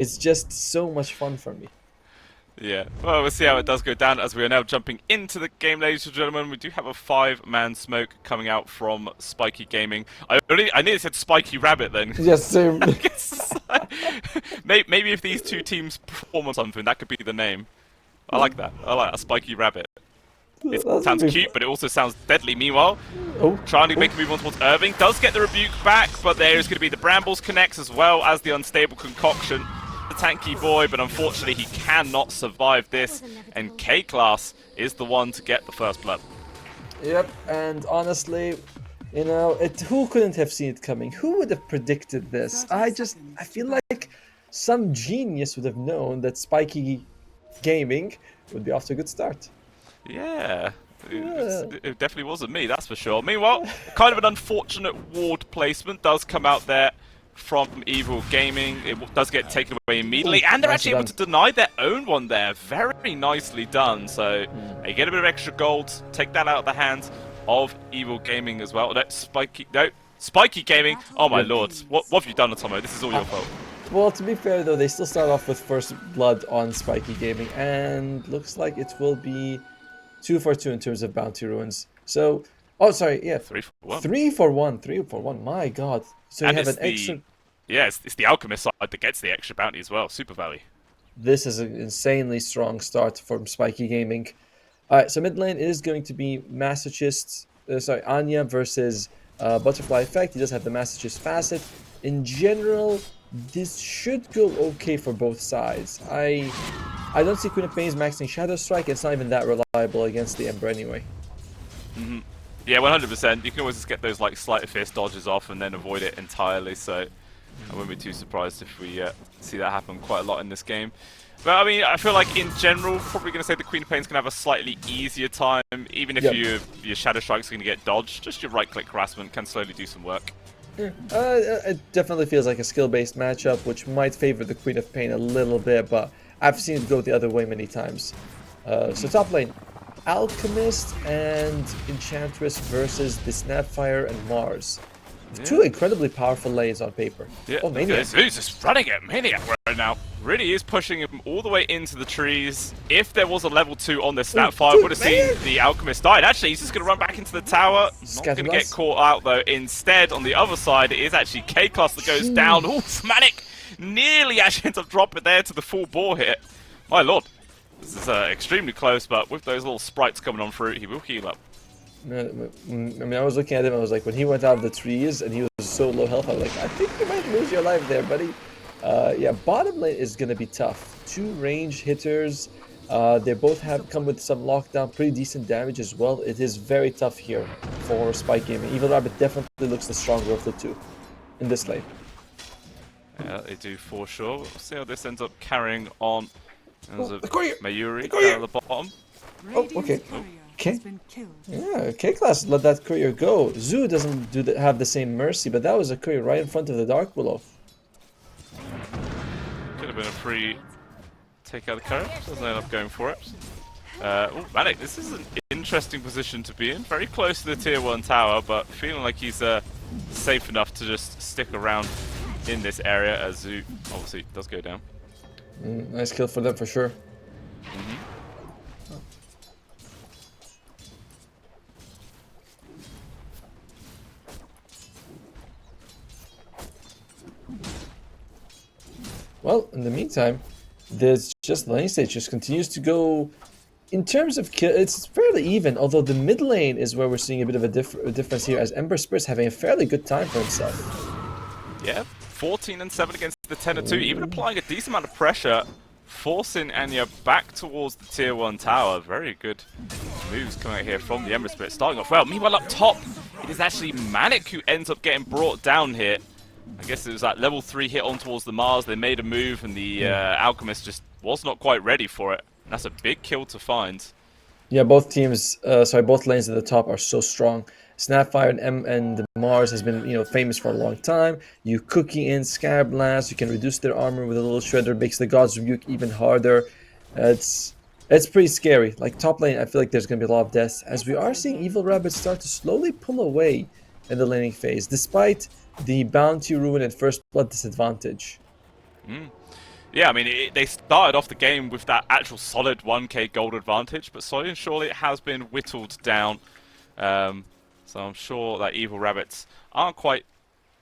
It's just so much fun for me. Yeah, well, we'll see how it does go down as we are now jumping into the game, ladies and gentlemen. We do have a 5-man smoke coming out from Spiky Gaming. I nearly said Spiky Rabbit then. Yes, same. I guess maybe if these two teams perform on something, that could be the name. I like that. I like a Spiky Rabbit. It That's gonna sounds be cute, but it also sounds deadly. Meanwhile, oh, trying to oh. make a move on towards Irving. Does get the rebuke back, but there is going to be the Brambles connects as well as the unstable concoction. The tanky boy, but unfortunately he cannot survive this, and K-Class is the one to get the first blood. Yep, and honestly, who couldn't have seen it coming? Who would have predicted this? I feel like some genius would have known that Spiky Gaming would be off to a good start. Yeah, Yeah. it definitely wasn't me, that's for sure. Meanwhile, kind of an unfortunate ward placement does come out there from Evil Gaming. It does get taken away immediately, and they're Nicely actually able done. to deny their own one there. Very nicely done. So they get a bit of extra gold, take that out of the hands of Evil Gaming as well. Spiky Gaming. Oh my Yep. lord, what have you done, Atomo? This is all your fault. Well, to be fair though, they still start off with first blood on Spiky Gaming, and looks like it will be 2 for 2 in terms of bounty ruins. So, oh sorry, yeah, 3 for 1. 3 for 1, 3 for 1. My God! So you And have it's an extra. the yeah, it's the Alchemist side that gets the extra bounty as well. Super Valley. This is an insanely strong start from Spiky Gaming. Alright, so mid lane is going to be Anya versus Butterfly Effect. He does have the Masochist Facet. In general, this should go okay for both sides. I don't see Queen of Pains maxing Shadow Strike. It's not even that reliable against the Ember anyway. Yeah, 100%. You can always just get those like sleight of fist dodges off and then avoid it entirely. So I wouldn't be too surprised if we see that happen quite a lot in this game. But I mean, I feel like in general, probably going to say the Queen of Pain's going to have a slightly easier time, even if Yep. your Shadow Strike's going to get dodged. Just your right-click harassment can slowly do some work. It definitely feels like a skill-based matchup, which might favor the Queen of Pain a little bit, but I've seen it go the other way many times. So top lane, Alchemist and Enchantress versus the Snapfire and Mars. Yeah. Two incredibly powerful lanes on paper. Yeah, Oh, Maniac. Zeus is running at Maniac right now. Really is pushing him all the way into the trees. If there was a level 2 on this Snapfire, dude, would have seen Maniac! the Alchemist died. Actually, he's just going to run back into the tower. Not Scatter going to get Blast. caught out, though. Instead, on the other side, it is actually K-Class that goes down. Oh, Manic nearly actually ends up dropping there to the full bore hit. My lord. This is extremely close, but with those little sprites coming on through, he will heal up. I mean, I was looking at him, I was like, when he went out of the trees and he was so low health, I was like, I think you might lose your life there, buddy. Yeah, bottom lane is going to be tough. Two range hitters. They both have come with some lockdown, pretty decent damage as well. It is very tough here for Spike Gaming. Evil Rabbit definitely looks the stronger of the two in this lane. Yeah, they do for sure. We'll see how this ends up carrying on. There's a the courier! Mayuri The courier! down at the bottom. Oh, okay. Okay. Yeah, K-Class let that courier go. Zoo doesn't have the same mercy, but that was a courier right in front of the Dark Willow. Could have been a free take out the current. Doesn't end up going for it. Oh, Manic, this is an interesting position to be in. Very close to the tier 1 tower, but feeling like he's safe enough to just stick around in this area as Zoo obviously does go down. Nice kill for them for sure. Well, in the meantime, there's just lane stage just continues to go. In terms of kill, it's fairly even. Although the mid lane is where we're seeing a bit of a difference here, as Ember Spirit's having a fairly good time for himself. Yeah, 14 and 7 against the 10 and 2, even applying a decent amount of pressure, forcing Anya back towards the tier 1 tower. Very good moves coming out here from the Ember Spirit, starting off well. Meanwhile, up top, it is actually Manic who ends up getting brought down here. I guess it was that level 3 hit on towards the Mars. They made a move, and the Alchemist just was not quite ready for it. And that's a big kill to find. Yeah, both teams, both lanes at the top are so strong. Snapfire and Mars has been, famous for a long time. You cookie in Scarab Blast, you can reduce their armor with a little shredder, makes the God's Rebuke even harder. It's pretty scary. Like top lane, I feel like there's gonna be a lot of deaths, as we are seeing Evil Rabbit start to slowly pull away in the laning phase, despite the bounty ruin and first blood disadvantage. Yeah, I mean, they started off the game with that actual solid 1k gold advantage, but slowly and surely it has been whittled down. So I'm sure that Evil Rabbits aren't quite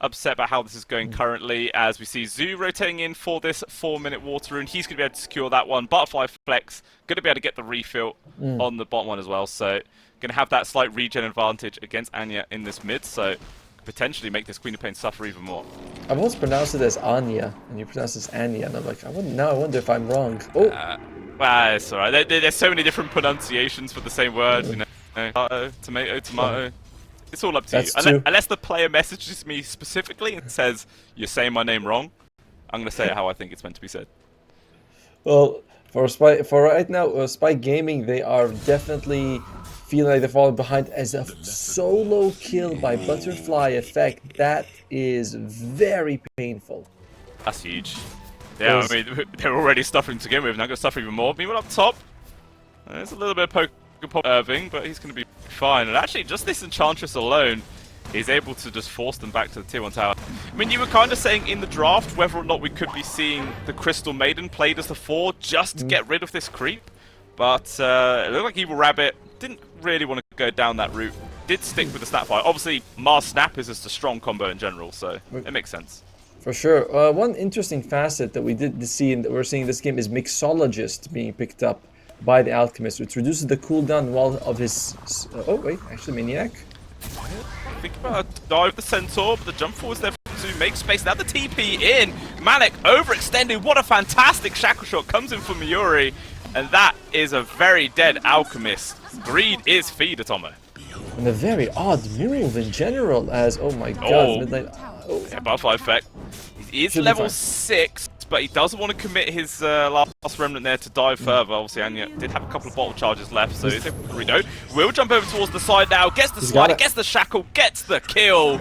upset about how this is going currently, as we see Zoo rotating in for this 4-minute water rune. He's going to be able to secure that one. Butterfly Flex going to be able to get the refill on the bottom one as well, so going to have that slight regen advantage against Anya in this mid, so potentially make this Queen of Pain suffer even more. I've always pronounced it as Anya, and you pronounce it as Anya, and I'm like, I wonder if I'm wrong. Oh! Well, it's alright. There's so many different pronunciations for the same word, you know. Tomato, tomato, tomato. It's all up to you. Unless the player messages me specifically and says, you're saying my name wrong, I'm going to say it how I think it's meant to be said. Well, for right now, Spike Gaming, they are definitely feeling like they're falling behind as a solo kill by Butterfly Effect. That is very painful. That's huge. Yeah, I mean, they're already suffering to begin with, now going to suffer even more. Meanwhile, up top, there's a little bit of poke Irving, but he's going to be fine. And actually, just this Enchantress alone is able to just force them back to the Tier 1 tower. I mean, you were kind of saying in the draft whether or not we could be seeing the Crystal Maiden played as the 4 just to get rid of this creep. But it looked like Evil Rabbit didn't really want to go down that route. Did stick with the Snapfire. Obviously, Mars Snap is just a strong combo in general, so it makes sense. For sure. One interesting facet that we did see and that we're seeing in this game is Mixologist being picked up by the Alchemist, which reduces the cooldown while of his... oh wait, actually Maniac? Think about a dive the Centaur, but the jump forward's there to make space. Now the TP in. Manic overextending. What a fantastic shackle shot comes in from Miuri. And that is a very dead Alchemist. Greed is feed, Atomo. And a very odd move in general, as... oh my god, Midnight... oh. Yeah, Butterfly Effect. He is level 6, but he doesn't want to commit his last remnant there to dive further. Obviously, Anya did have a couple of bottle charges left, so he's able to reload. Will jump over towards the side now, gets the slider, gets the shackle, gets the kill.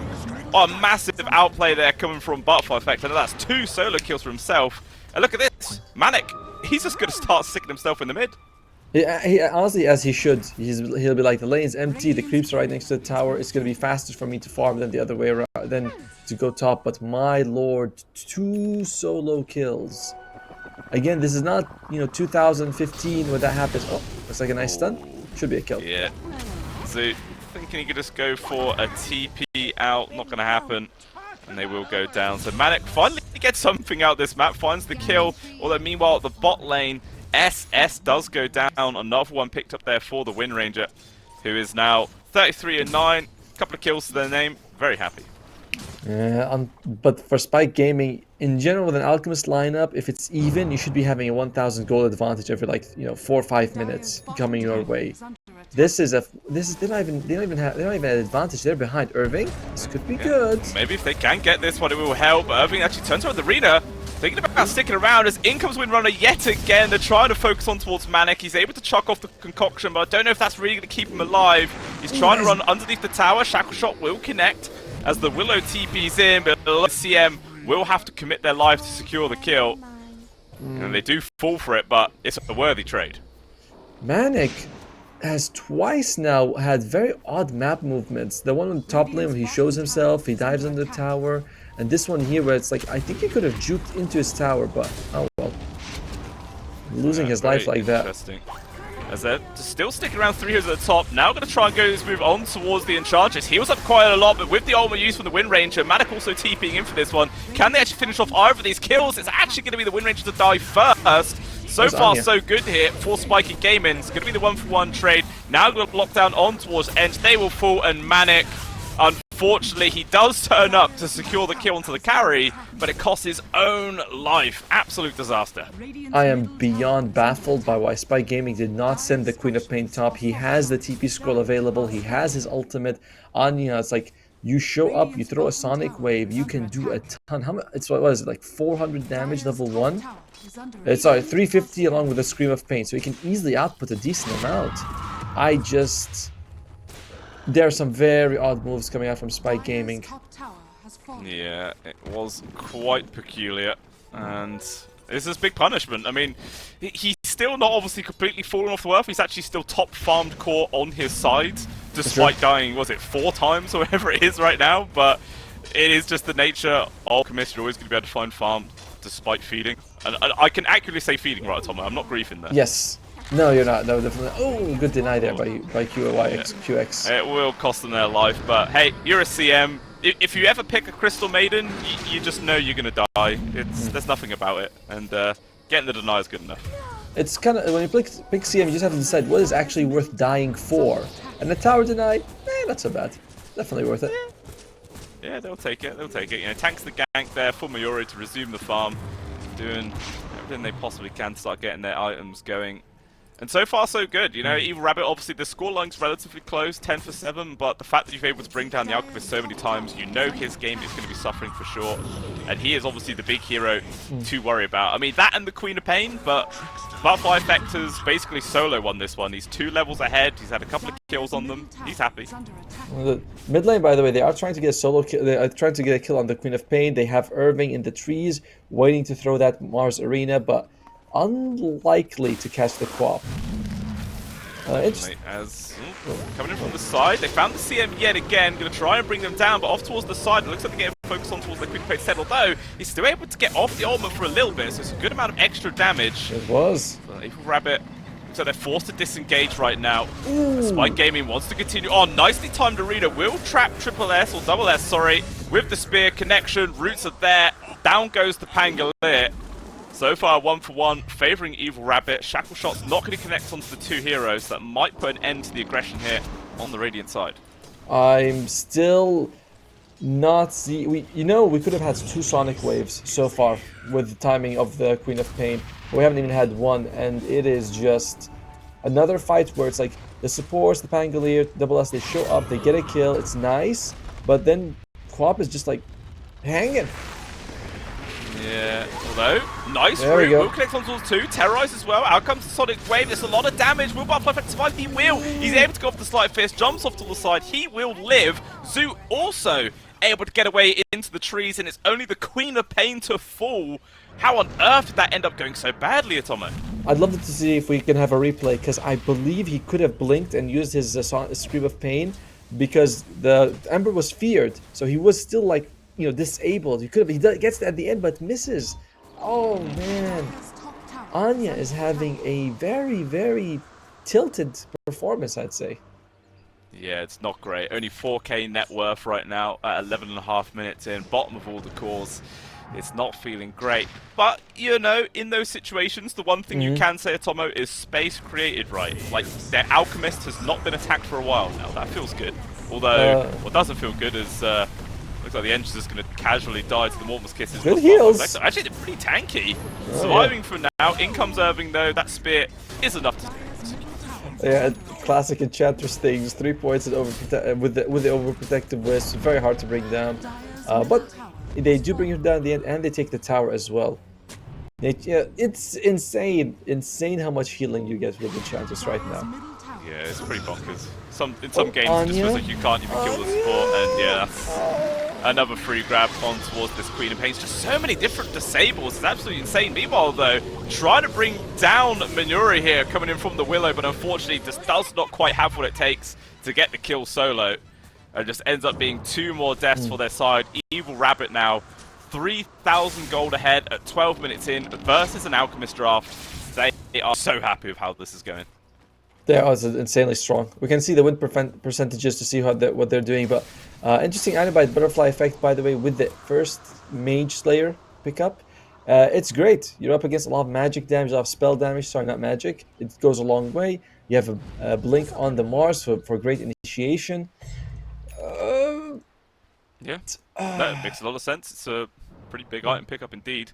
Oh, a massive outplay there coming from Butterfly Effect, and that's 2 solo kills for himself. And look at this, Manic, he's just going to start sticking himself in the mid. He honestly, as he should, he'll be like, the lane's empty, the creeps are right next to the tower, it's going to be faster for me to farm than the other way around, than to go top, but my lord, 2 solo kills. Again, this is not, 2015 when that happens. Oh, looks like a nice stun. Should be a kill. Yeah. So, thinking he could just go for a TP out, not going to happen. And they will go down. So Manic finally gets something out this map, finds the kill, although meanwhile the bot lane, SS does go down. Another one picked up there for the Wind Ranger, who is now 33 and 9. Couple of kills to their name. Very happy. But for Spike Gaming, in general with an Alchemist lineup, if it's even, you should be having a 1000 gold advantage every 4 or 5 minutes coming your way. They don't even have an advantage. They're behind Irving. This could be good. Maybe if they can get this one, it will help. Irving actually turns around the arena. Thinking about sticking around as in comes Windrunner yet again. They're trying to focus on towards Manic. He's able to chuck off the concoction, but I don't know if that's really going to keep him alive. He's trying to run underneath the tower. Shackle Shot will connect as the Willow TP's in, but the CM will have to commit their life to secure the kill. And they do fall for it, but it's a worthy trade. Manic has twice now had very odd map movements. The one on the top lane where he shows himself, he dives under the tower. And this one here where it's like, I think he could have juked into his tower, but oh well. Losing his life like that. Interesting. As they're still sticking around 3 heroes at the top. Now going to try and go this move on towards the Enchantress. Heals up quite a lot, but with the ultimate use from the Wind Ranger, Manic also TPing in for this one. Can they actually finish off either of these kills? It's actually going to be the Wind Ranger to die first. So far, so good here for Spiky Gaming. It's going to be the 1-for-1 trade. Now going to lock down on towards Ent. They will fall, and Manic, unfortunately, he does turn up to secure the kill onto the carry, but it costs his own life. Absolute disaster. I am beyond baffled by why Spike Gaming did not send the Queen of Pain top. He has the TP scroll available. He has his ultimate. Anya, it's like, you show up, you throw a Sonic Wave, you can do a ton. How much? What is it, like 400 damage level 1? Sorry, 350 along with a Scream of Pain, so he can easily output a decent amount. There are some very odd moves coming out from Spike Gaming. Yeah, it was quite peculiar, and this is big punishment. I mean, he's still not obviously completely fallen off the earth. He's actually still top farmed core on his side, despite dying, was it 4 times or whatever it is right now? But it is just the nature of Alchemist. You're always going to be able to find farm despite feeding. And I can accurately say feeding, right, Tomo? I'm not griefing there. Yes. No, you're not. No, definitely. Oh, good deny there by QX. It will cost them their life, but hey, you're a CM. If you ever pick a Crystal Maiden, you just know you're gonna die. There's nothing about it, and getting the deny is good enough. It's kind of when you pick CM, you just have to decide what is actually worth dying for. And the tower deny, not so bad. Definitely worth it. Yeah, they'll take it. They'll take it. You know, tanks the gank there for Mayuri to resume the farm, doing everything they possibly can to start getting their items going. And so far, so good. You know, Evil Rabbit, obviously, the scoreline's relatively close, 10 for 7, but the fact that you've been able to bring down the Alchemist so many times, you know his game is going to be suffering for sure. And he is obviously the big hero to worry about. I mean, that and the Queen of Pain, but Butterfly Effector's basically solo won this one. He's 2 levels ahead, he's had a couple of kills on them, he's happy. The mid lane, by the way, they are trying to get a solo kill. They are trying to get a kill on the Queen of Pain. They have Irving in the trees, waiting to throw that Mars Arena, but unlikely to catch the Quap. As coming in from the side, they found the CM yet again, going to try and bring them down, but off towards the side, it looks like they're getting focused on towards the Queen of Pain set, although he's still able to get off the ultimate for a little bit, so it's a good amount of extra damage. It was. Evil Rabbit, so they're forced to disengage right now. Spike Gaming wants to continue on. Nicely timed arena, will trap Triple S, or Double S, sorry, with the spear connection. Roots are there. Down goes the Pangolier. So far, 1 for 1, favouring Evil Rabbit. Shackle Shot's not going to connect onto the 2 heroes. That might put an end to the aggression here on the Radiant side. I'm still not we could have had 2 Sonic Waves so far with the timing of the Queen of Pain. We haven't even had 1, and it is just another fight where it's like the supports, the Pangolier, Double S, they show up, they get a kill, it's nice, but then Quap is just like hanging. Yeah, although, nice there route, will connect on towards 2, terrorize as well, out comes the Sonic Wave, there's a lot of damage, will Butterfly Effect survive? He will! He's able to go off the Slight Fist, jumps off to the side, he will live. Zoo also able to get away into the trees, and it's only the Queen of Pain to fall. How on earth did that end up going so badly, Atomo? I'd love to see if we can have a replay, because I believe he could have blinked and used his Scream of Pain, because the Ember was feared, so he was still like, disabled. He gets at the end, but misses. Oh man, Anya is having a very, very tilted performance, I'd say. Yeah, it's not great. Only 4k net worth right now at 11.5 minutes in, bottom of all the cores. It's not feeling great. But, in those situations, the one thing you can say, Atomo, is space created right. Like, their Alchemist has not been attacked for a while now. That feels good. Although, what doesn't feel good is, looks like the engine's just going to casually die to the Mortimer's Kisses. Good heals. Actually, they're pretty tanky. Surviving for now. In comes Irving, though. That spear is enough to... Yeah, classic Enchantress things. 3 points and with the overprotective Wisp. Very hard to bring down. But they do bring it down at the end, and they take the tower as well. It's insane how much healing you get with Enchantress right now. Yeah, it's pretty bonkers. In some games, it just feels like you can't even kill the support, and yeah, that's another free grab on towards this Queen of Pain. Just so many different disables. It's absolutely insane. Meanwhile, though, trying to bring down Manuri here, coming in from the Willow, but unfortunately just does not quite have what it takes to get the kill solo. And just ends up being 2 more deaths for their side. Evil Rabbit now 3,000 gold ahead at 12 minutes in versus an Alchemist draft. They are so happy with how this is going. They are insanely strong. We can see the win percentages to see what they're doing. But interesting item by Butterfly Effect, by the way, with the first Mage Slayer pickup. It's great. You're up against a lot of magic damage, a lot of spell damage. Sorry, not magic. It goes a long way. You have a blink on the Mars for great initiation. Yeah, that makes a lot of sense. It's a pretty big item pickup indeed.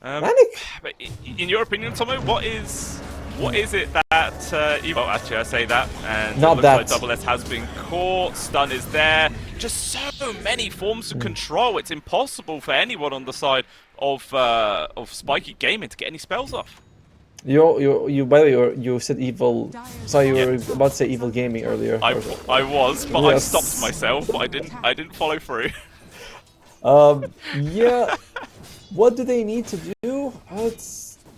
Manic. But in your opinion, Tomo, what is it that well, actually I say that, and not it looks that. like Double S has been caught, stun is there, just so many forms of control. It's impossible for anyone on the side of Spiky Gaming to get any spells off. You by the way, you said evil. Sorry, you were about to say evil gaming earlier. I was, but yes. I stopped myself. But I didn't follow through. Yeah. What do they need to do?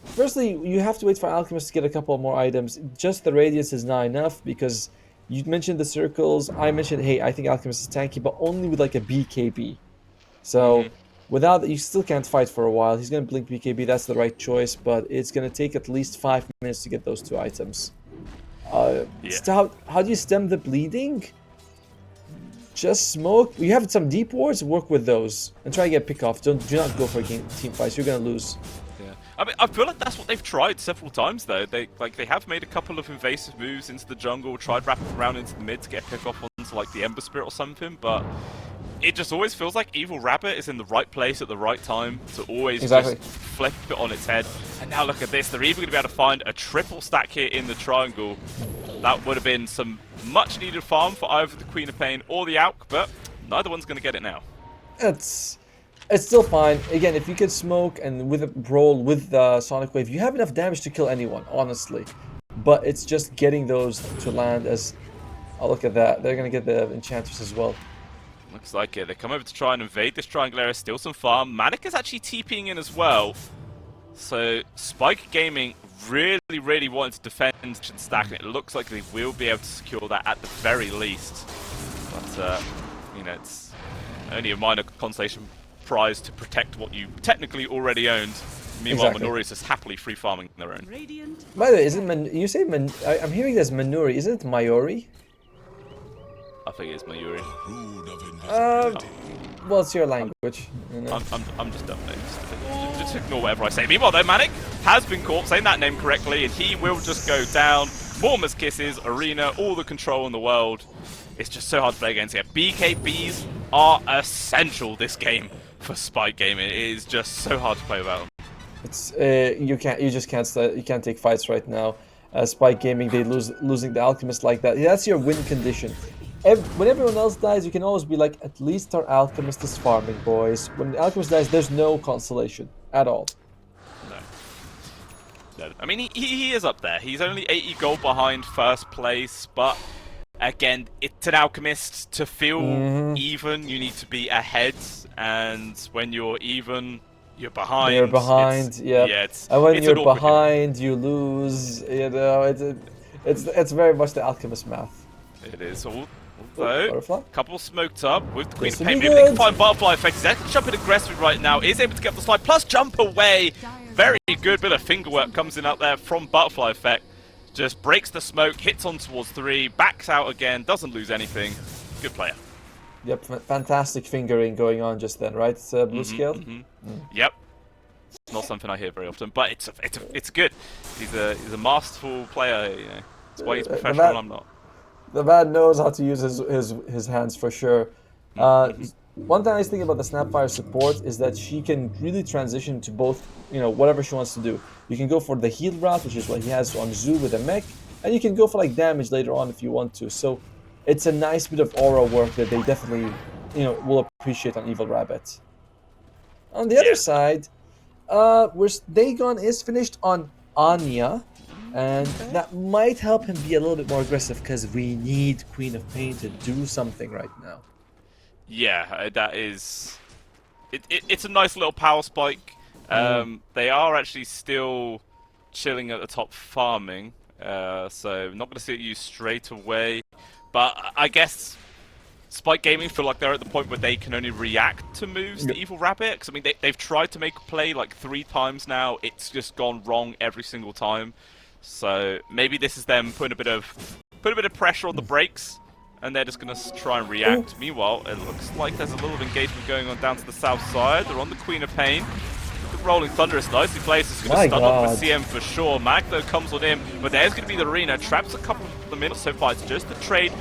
Firstly, you have to wait for Alchemist to get a couple more items. Just the Radiance is not enough, because you mentioned the circles. I mentioned, hey, I think Alchemist is tanky, but only with like a BKB. So Without, you still can't fight for a while. He's gonna blink BKB. That's the right choice, but it's gonna take at least 5 minutes to get those 2 items. How do you stem the bleeding? Just smoke. You have some deep wards. Work with those and try to get pick off. Do not go for team fights. You're gonna lose. Yeah, I mean, I feel like that's what they've tried several times though. They have made a couple of invasive moves into the jungle, tried wrapping around into the mid to get pick off onto like the Ember Spirit or something, but it just always feels like Evil Rabbit is in the right place at the right time to always just flip it on its head. And now look at this, they're even going to be able to find a triple stack here in the triangle. That would have been some much needed farm for either the Queen of Pain or the Alk, but neither one's going to get it now. It's still fine. Again, if you can smoke and with a roll with the Sonic Wave, you have enough damage to kill anyone, honestly. But it's just getting those to land as... Oh, look at that. They're going to get the Enchantress as well. Looks like it. They come over to try and invade this triangle area, steal some farm. Manic is actually TPing in as well. So Spike Gaming really wanted to defend and stack, and it looks like they will be able to secure that at the very least. But, you know, it's only a minor consolation prize to protect what you technically already owned. Meanwhile, Minori is just happily free farming their own. By the way, isn't you say I'm hearing there's Minori, isn't it Mayori? I think it's Mayuri. Well, it's your language. You know? I'm just dumb names. Just ignore whatever I say. Meanwhile, though, Manic has been caught saying that name correctly, and he will just go down. Morma's Kisses, Arena, all the control in the world. It's just so hard to play against here. BKBs are essential this game for Spike Gaming. It is just so hard to play without them. It's you can't take fights right now. Spike Gaming, they losing the Alchemist like that. That's your win condition. When everyone else dies, you can always be like, at least our Alchemist is farming, boys. When the Alchemist dies, there's no consolation at all. No. I mean, he is up there. He's only 80 gold behind first place, but again, it's an Alchemist. To feel even, you need to be ahead, and when you're even, you're behind. You're behind, yeah. And when you're behind, you lose. You know, it's very much the Alchemist math. It is. Although, couple smoked up with the Queen of Pain. Maybe they can find Butterfly Effect. He's actually jumping aggressively right now. Is able to get the slide, plus jump away. Very good bit of finger work comes in out there from Butterfly Effect. Just breaks the smoke, hits on towards 3, backs out again, doesn't lose anything. Good player. Yep, fantastic fingering going on just then, right? It's blue scale. Yep. It's not something I hear very often, but it's good. He's a masterful player. You know, that's why he's professional. I'm not. The man knows how to use his hands for sure. One nice thing about the Snapfire support is that she can really transition to both, you know, whatever she wants to do. You can go for the heal route, which is what he has on Zoo with a mech, and you can go for like damage later on if you want to. So it's a nice bit of aura work that they definitely, you know, will appreciate on Evil Rabbit. On the other side, where Dagon is finished on Anya. And that might help him be a little bit more aggressive because we need Queen of Pain to do something right now. Yeah, that is... It's a nice little power spike. They are actually still chilling at the top farming. So not going to see it used straight away. But I guess Spike Gaming feel like they're at the point where they can only react to moves to Evil Rabbit. Because I mean, they've tried to make a play like 3 times now. It's just gone wrong every single time. So maybe this is them putting a bit of pressure on the brakes, and they're just going to try and react. Meanwhile, it looks like there's a little engagement going on down to the south side. They're on the Queen of Pain. The Rolling Thunder is nicely placed. It's going to stun off with CM for sure. Magdo comes on in, but there's going to be the Arena. Traps a couple of the minutes so far. It's just a trade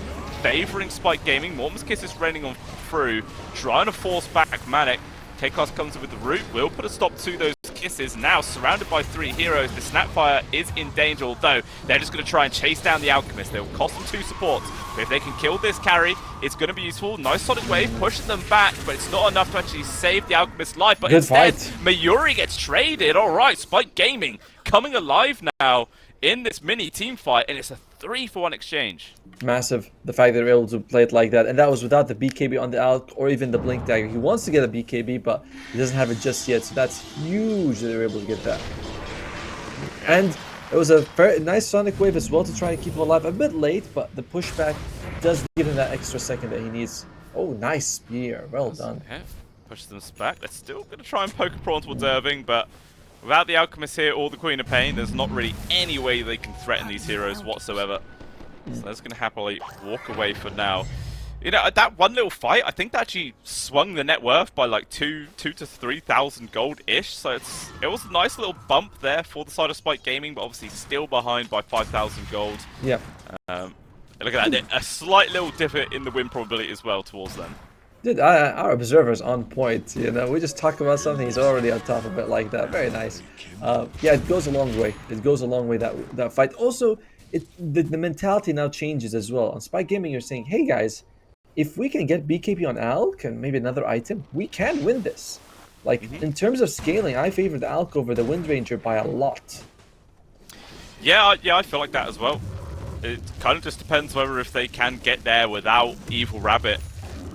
favouring Spike Gaming. Morma's Kiss is raining on through, trying to force back Manic. Chaos comes in with the root, will put a stop to those kisses. Now surrounded by 3 heroes, the Snapfire is in danger, although they're just going to try and chase down the Alchemist. They will cost them 2 supports, but if they can kill this carry, it's going to be useful. Nice Sonic Wave, pushing them back, but it's not enough to actually save the Alchemist's life. But instead, Mayuri gets traded. Alright, Spike Gaming coming alive now in this mini team fight, and it's a 3-for-1 exchange. Massive, the fact that they're able to play it like that, and that was without the BKB on the Alk or even the Blink Dagger. He wants to get a BKB, but he doesn't have it just yet, so that's huge that they were able to get that. And it was a very nice Sonic Wave as well to try and keep him alive. A bit late, but the pushback does give him that extra second that he needs. Oh, nice spear. Well done. Pushes them back. They're still going to try and poke a prawn towards Irving, but without the Alchemist here or the Queen of Pain, there's not really any way they can threaten these heroes whatsoever. So they're just going to happily walk away for now. You know, that one little fight, I think that actually swung the net worth by like 2,000 to 3,000 gold-ish. So it was a nice little bump there for the side of Spike Gaming, but obviously still behind by 5,000 gold. Yeah. Look at that, a slight little dip in the win probability as well towards them. Dude, our observer's on point. You know, we just talk about something, he's already on top of it like that. Very nice. Yeah, it goes a long way. It goes a long way, that fight. Also, the mentality now changes as well. On Spike Gaming, you're saying, hey guys, if we can get BKB on Alk and maybe another item, we can win this. Like, in terms of scaling, I favor the Alk over the Wind Ranger by a lot. Yeah, I feel like that as well. It kind of just depends whether if they can get there without Evil Rabbit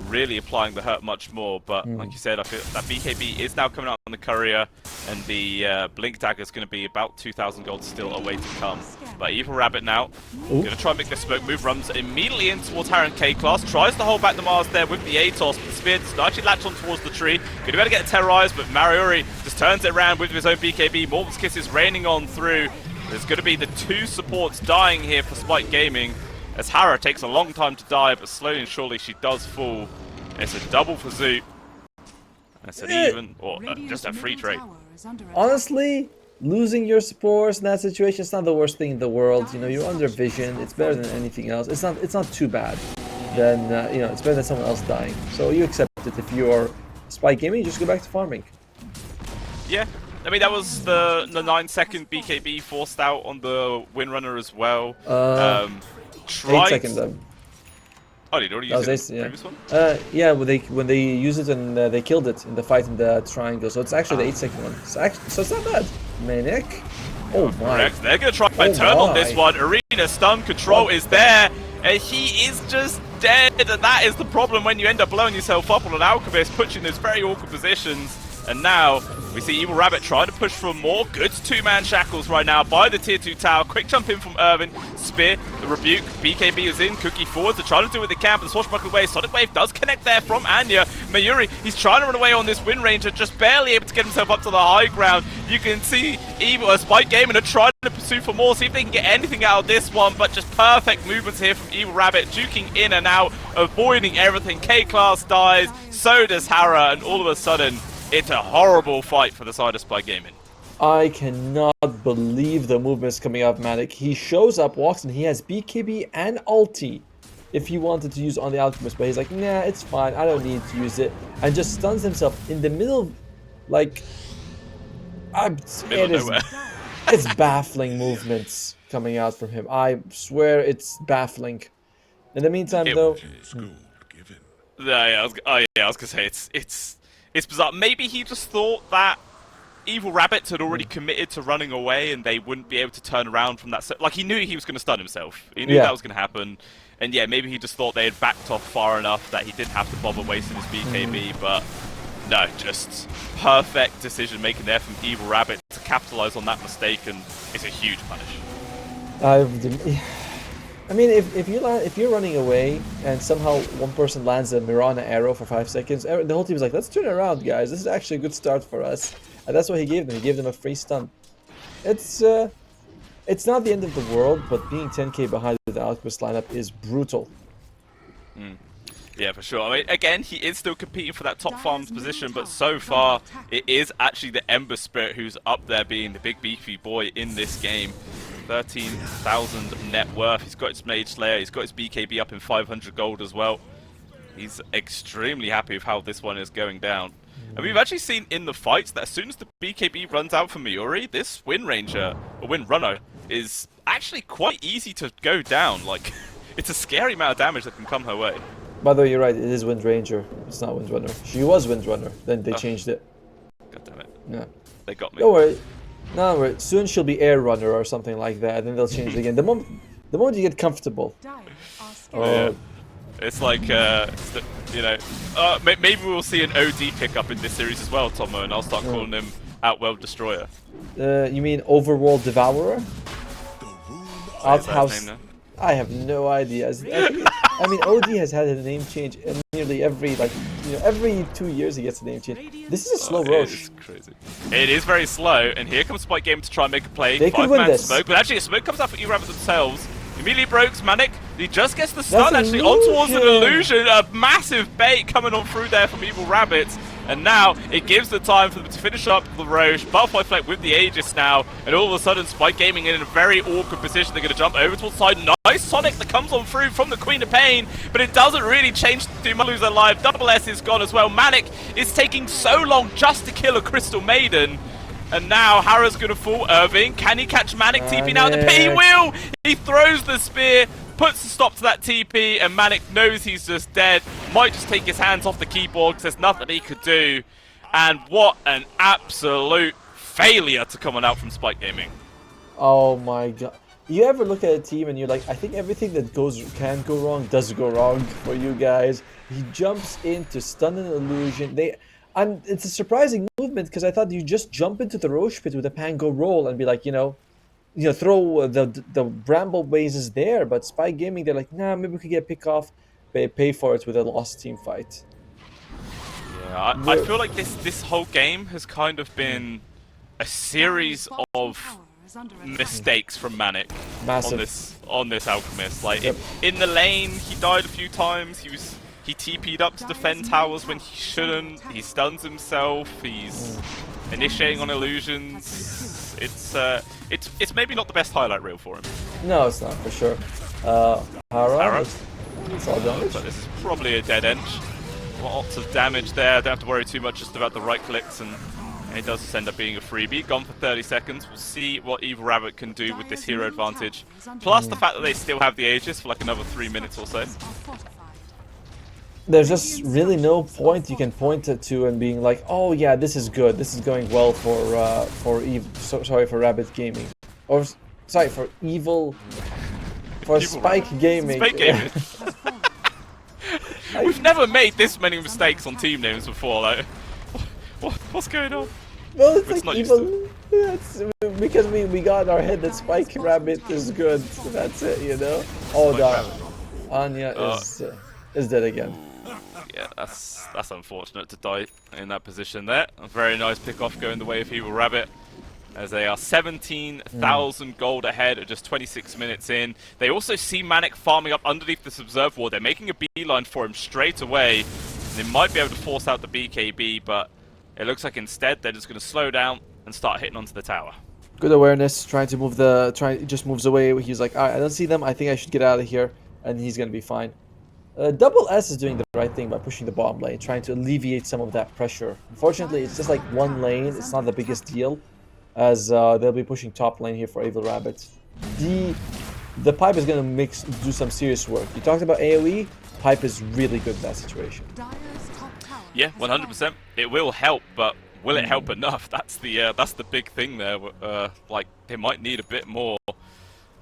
really applying the hurt much more, but like you said, I feel that BKB is now coming out on the courier, and the Blink Dagger is going to be about 2,000 gold still away to come. But Evil Rabbit now going to try and make the smoke move, runs immediately in towards Harren K-Class, tries to hold back the Mars there with the Atos, but the Spear does not actually latch on towards the tree. Going to be able to get terrorized, but Mariori just turns it around with his own BKB. Morphin's Kiss is raining on through. There's going to be the two supports dying here for Spike Gaming, as Hara takes a long time to die, but slowly and surely she does fall. It's a double for Zoot. That's an even, or just a free trade. Honestly, losing your supports in that situation is not the worst thing in the world. You know, you're under vision. It's better than anything else. It's not too bad. Then you know, it's better than someone else dying. So you accept it. If you're Spike Gaming, you just go back to farming. Yeah. I mean, that was the 9-second BKB forced out on the Windrunner as well. 8 seconds. Oh, did you already use it in the previous one? Yeah, when they use it and they killed it in the fight in the triangle. So it's actually the 8-second one. So it's not bad. Manic. Oh my. Correct. They're going to try and turn on this one. Arena stun control is there. And he is just dead. And that is the problem when you end up blowing yourself up on an Alchemist, puts you in those very awkward positions. And now we see Evil Rabbit trying to push for more good two-man shackles right now by the tier 2 tower. Quick jump in from Irvin. Spear, the rebuke. BKB is in. Cookie forwards. They're trying to do what they can, but the swashbuckle wave. Sonic Wave does connect there from Anya. Mayuri, he's trying to run away on this Wind Ranger, just barely able to get himself up to the high ground. You can see Spike Gaming are trying to pursue for more, see if they can get anything out of this one, but just perfect movements here from Evil Rabbit, juking in and out, avoiding everything. K-Class dies, so does Hara, and all of a sudden, it's a horrible fight for the side of Spike Gaming. I cannot believe the movements coming out of Manic. He shows up, walks, and he has BKB and ulti if he wanted to use on the Alchemist, but he's like, nah, it's fine, I don't need to use it, and just stuns himself in the middle of, like, it's baffling movements coming out from him. I swear it's baffling. In the meantime, though... I was gonna say, it's bizarre. Maybe he just thought that Evil Rabbits had already committed to running away and they wouldn't be able to turn around from that. Like, he knew he was going to stun himself. He knew that was going to happen. And yeah, maybe he just thought they had backed off far enough that he didn't have to bother wasting his BKB. But no, just perfect decision making there from Evil Rabbit to capitalize on that mistake, and it's a huge punish. I mean, if you're running away and somehow one person lands a Mirana arrow for 5 seconds, the whole team is like, let's turn it around, guys. This is actually a good start for us. And that's what he gave them. He gave them a free stun. It's not the end of the world, but being 10k behind with the Alchemist lineup is brutal. Yeah, for sure. I mean, again, he is still competing for that top farms position, but so far, it is actually the Ember Spirit who's up there being the big beefy boy in this game. 13,000 net worth. He's got his Mage Slayer. He's got his BKB up in 500 gold as well. He's extremely happy with how this one is going down. And we've actually seen in the fights that as soon as the BKB runs out for Mayuri, this Wind Ranger, or Wind Runner, is actually quite easy to go down. Like, it's a scary amount of damage that can come her way. By the way, you're right. It is Wind Ranger. It's not Wind Runner. She was Wind Runner. Then they changed it. God damn it. Yeah. They got me. Don't worry. No, worry. Soon she'll be Air Runner or something like that. And then they'll change it again. The moment you get comfortable. Yeah. It's like, you know, maybe we'll see an OD pickup in this series as well, Tomo, and I'll start calling him Outworld Destroyer. You mean Overworld Devourer? Outhouse. I have no idea. I mean, OD has had a name change in nearly every, like, You know, every 2 years he gets a name change. This is a slow It Roche. is crazy. It is very slow, and here comes Spike Game to try and make a play. They could win 5-man this. smoke, but actually a smoke comes out for E-Rabbit themselves. Immediately breaks Manic. He just gets the stun actually on towards an illusion. A massive bait coming on through there from Evil Rabbits. And now it gives the time for them to finish up the Roche. Butterfly Fleck with the Aegis now. And all of a sudden Spike Gaming in a very awkward position. They're going to jump over towards the side. Nice Sonic that comes on through from the Queen of Pain. But it doesn't really change too much. Lose their life. Double S is gone as well. Manic is taking so long just to kill a Crystal Maiden. And now Hara's going to fall. Irving, can he catch Manic TP now? The P will! He throws the spear, puts a stop to that TP, and Manic knows he's just dead. Might just take his hands off the keyboard because there's nothing he could do. And what an absolute failure to come on out from Spike Gaming. Oh my god. You ever look at a team and you're like, I think everything that can go wrong does go wrong for you guys. He jumps in to stun an illusion. And it's a surprising movement because I thought you just jump into the Roche pit with a Pango roll and be like, throw the Bramble Blazes there. But Spy Gaming, they're like, nah, maybe we could get a pick off, pay for it with a lost team fight. Yeah, I feel like this whole game has kind of been a series of mistakes from Manic. Massive. on this Alchemist. Like Yep. in the lane, he died a few times. He TP'd up to defend towers when he shouldn't. He stuns himself. He's initiating on illusions. It's maybe not the best highlight reel for him. No, it's not for sure. Hara. It's all damage. But this is probably a dead end. Lots of damage there. Don't have to worry too much just about the right clicks, and it does just end up being a freebie. Gone for 30 seconds. We'll see what Evil Rabbit can do with this hero advantage. Plus the fact that they still have the Aegis for like another 3 minutes or so. There's just really no point you can point it to and being like, oh yeah, this is good. This is going well for Rabbit Gaming, or sorry for Evil Spike Gaming. Spike Gaming. We've never made this many mistakes on team names before. Like, what's going on? Well, it's It's like not Evil. Yeah, it's because we got in our head that Spike Rabbit is good. That's it, you know. Oh god, Anya is dead again. Yeah, that's unfortunate to die in that position there. A very nice pick-off going the way of Evil Rabbit, as they are 17,000 gold ahead at just 26 minutes in. They also see Manic farming up underneath this observe wall. They're making a beeline for him straight away. They might be able to force out the BKB, but it looks like instead they're just going to slow down and start hitting onto the tower. Good awareness, trying to move just moves away. He's like, alright, I don't see them. I think I should get out of here, and he's gonna be fine. Double S is doing the right thing by pushing the bottom lane, trying to alleviate some of that pressure. Unfortunately, it's just like one lane. It's not the biggest deal, as they'll be pushing top lane here for Evil Rabbit. The pipe is gonna do some serious work. You talked about AoE. Pipe is really good in that situation. Yeah, 100%. It will help, but will it help enough? That's the big thing there. Like they might need a bit more.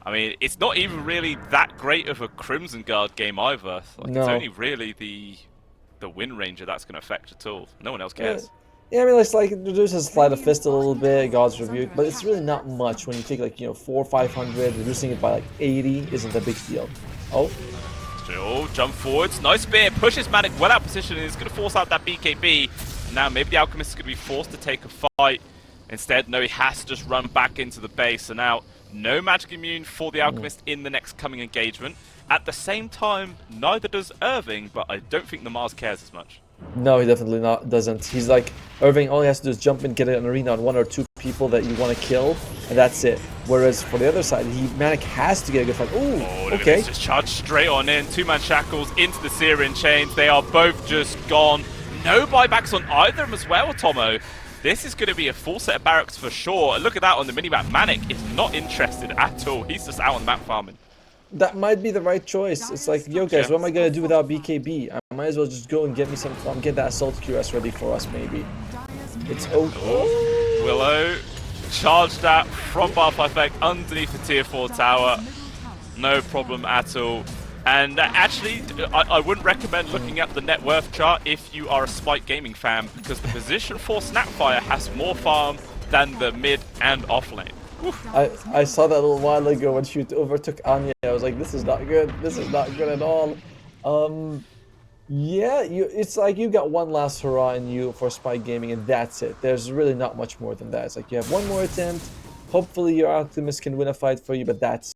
I mean, it's not even really that great of a Crimson Guard game either. Like, no. It's only really the Wind Ranger that's going to affect at all. No one else cares. Yeah, I mean, it's like it reduces Flight of Fist a little bit, God's Rebuke, but it's really not much when you take like 400 or 500. Reducing it by like 80 isn't a big deal. Oh. Still, jump forwards. Nice spear. Pushes Manic well out of position and is going to force out that BKB. And now maybe the Alchemist is going to be forced to take a fight. Instead, no, he has to just run back into the base. So now, no magic immune for the Alchemist in the next coming engagement. At the same time, neither does Irving, but I don't think the Mars cares as much. No, he definitely doesn't. He's like, Irving, all he has to do is jump in, get an arena on 1 or 2 people that you want to kill, and that's it. Whereas for the other side, Manic has to get a good fight. Ooh, okay. Just charge straight on in. 2-man shackles into the Syrian chains. They are both just gone. No buybacks on either of them as well, Tomo. This is going to be a full set of barracks for sure. And look at that on the minimap. Manic is not interested at all. He's just out on the map farming. That might be the right choice. It's like, yo guys, what am I going to do without BKB? I might as well just go and get me some farm, get that Assault QS ready for us maybe. It's okay. Willow charged that from Butterfly Effect underneath the tier 4 tower. No problem at all. And actually, I wouldn't recommend looking at the net worth chart if you are a Spike Gaming fan, because the position for Snapfire has more farm than the mid and off lane. I saw that a little while ago when she overtook Anya. I was like, this is not good. This is not good at all. Yeah, it's like you got one last hurrah in you for Spike Gaming, and that's it. There's really not much more than that. It's like you have one more attempt. Hopefully, your Alchemist can win a fight for you, but that's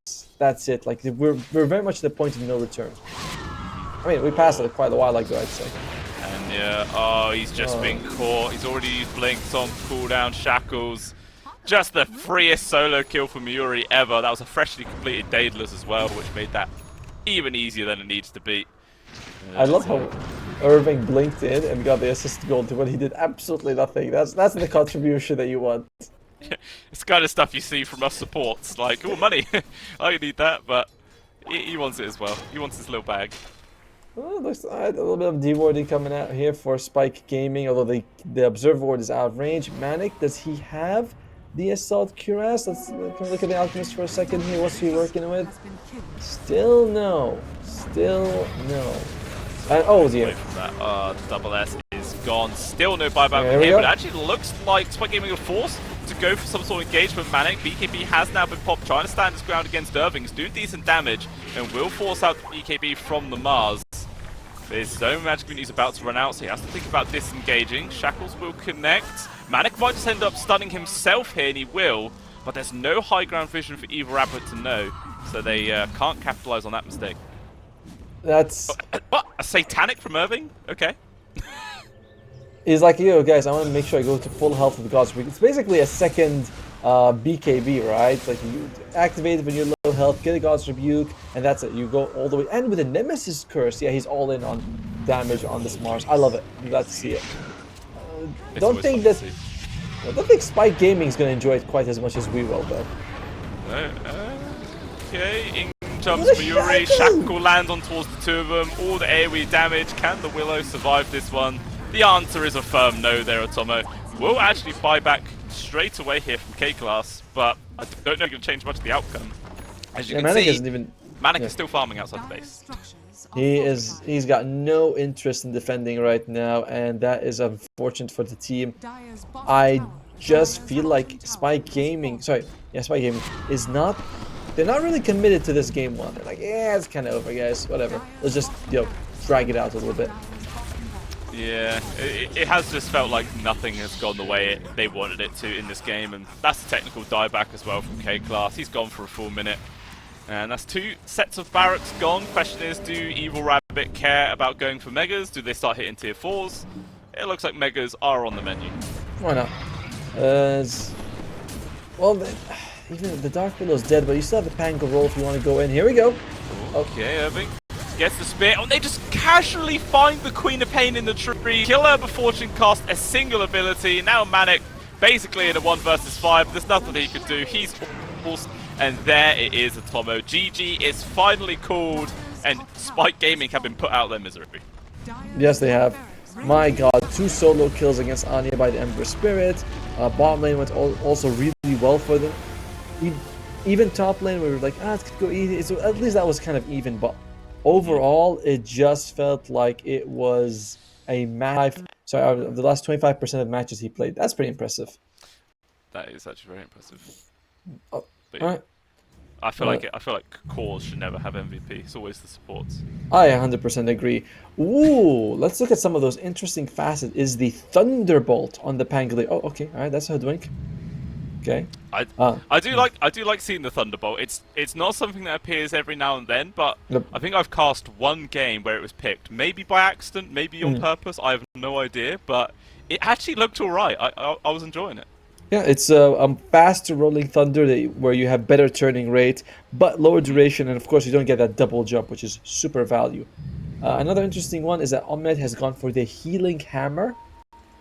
it. Like we're very much at the point of no return. I mean, we passed it quite a while ago, I'd say. And yeah, oh, he's just been caught. He's already used Blinks on cooldown. Shackles. Just the freest solo kill from Yuri ever. That was a freshly completed Daedalus as well, which made that even easier than it needs to be. I love how Irving blinked in and got the assist goal to when he did absolutely nothing. That's the contribution that you want. It's the kind of stuff you see from us supports. Like, oh, money. I need that, but he wants it as well. He wants his little bag. Well, looks alright. A little bit of dewarding coming out here for Spike Gaming, although the Observer Ward is out of range. Manic, does he have the Assault Cuirass? Let's look at the Alchemist for a second here. What's he working with? Still no. Still no. And, oh, yeah. The double S is gone. Still no buyback from here, but it actually looks like Spike Gaming are forced to go for some sort of engagement. Manic, BKB has now been popped, trying to stand his ground against Irving. He's doing decent damage and will force out BKB from the Mars. His zone magic is about to run out, so he has to think about disengaging. Shackles will connect. Manic might just end up stunning himself here, and he will, but there's no high ground vision for Evil Rabbit to know, so they can't capitalize on that mistake. That's... What? A satanic from Irving? Okay. He's like, yo, guys, I want to make sure I go to full health with the God's Rebuke. It's basically a second BKB, right? Like, you activate it when you're low health, get a God's Rebuke, and that's it. You go all the way. And with a Nemesis Curse, yeah, he's all in on damage on this Mars. I love it. I'm glad to see it. I don't think Spike Gaming is going to enjoy it quite as much as we will, though. Okay, in jumps for Yuri. Shackle lands on towards the two of them. All the AoE damage. Can the Willow survive this one? The answer is a firm no there, Atomo. We'll actually buy back straight away here from K-Class, but I don't know if it can change much of the outcome. As you can see, Manic is still farming outside the base. He's got no interest in defending right now, and that is unfortunate for the team. I just feel like Spike Gaming is not... They're not really committed to this game one. They're like, yeah, it's kind of over, guys. Whatever. Let's just, drag it out a little bit. Yeah, it has just felt like nothing has gone the way they wanted it to in this game, and that's the technical dieback as well from K-Class. He's gone for a full minute, and that's 2 sets of barracks gone. Question is, do Evil Rabbit care about going for Megas? Do they start hitting tier 4s? It looks like Megas are on the menu. Why not? Even the Dark Willow's dead, but you still have the Pango roll if you want to go in. Here we go. Okay, Irving gets the spear. Oh, they just casually find the Queen of Pain in the tree. Kill her before she can cast a single ability. Now Manic basically in a 1 versus 5. There's nothing he could do. He's forced. And there it is, Atomo. GG is finally called, and Spike Gaming have been put out of their misery. Yes, they have. My god, 2 solo kills against Anya by the Ember Spirit. Bottom lane went also really well for them. Even top lane, we were like, it could go easy. So at least that was kind of even, but overall, it just felt like it was a match. Sorry, out of the last 25% of matches he played. That's pretty impressive. That is actually very impressive. All right. I feel like cores should never have MVP. It's always the supports. I 100% agree. Ooh, let's look at some of those interesting facets. Is the Thunderbolt on the Pangolier? Oh, okay. All right, that's a hoodwink. Okay. I do like seeing the Thunderbolt. It's not something that appears every now and then, but I think I've cast 1 game where it was picked, maybe by accident, maybe on purpose. I have no idea, but it actually looked alright. I was enjoying it. Yeah, it's a faster rolling thunder where you have better turning rate, but lower duration, and of course you don't get that double jump, which is super value. Another interesting one is that Omninet has gone for the Healing Hammer.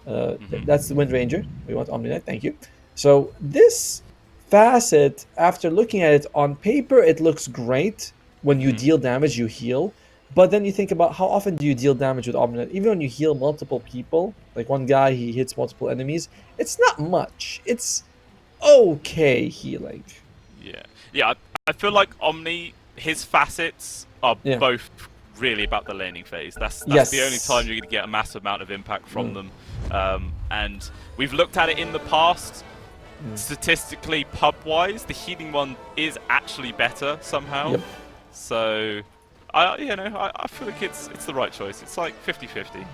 That's the Wind Ranger. We want Omninet, thank you. So this facet, after looking at it on paper, it looks great. When you deal damage, you heal. But then you think about how often do you deal damage with Omninet? Even when you heal multiple people, like one guy, he hits multiple enemies, it's not much. It's okay healing. Yeah. I feel like Omni, his facets are both really about the laning phase. That's the only time you're going to get a massive amount of impact from them. And we've looked at it in the past. Statistically, pub-wise, the healing one is actually better somehow. So I feel like it's the right choice. It's like 50-50.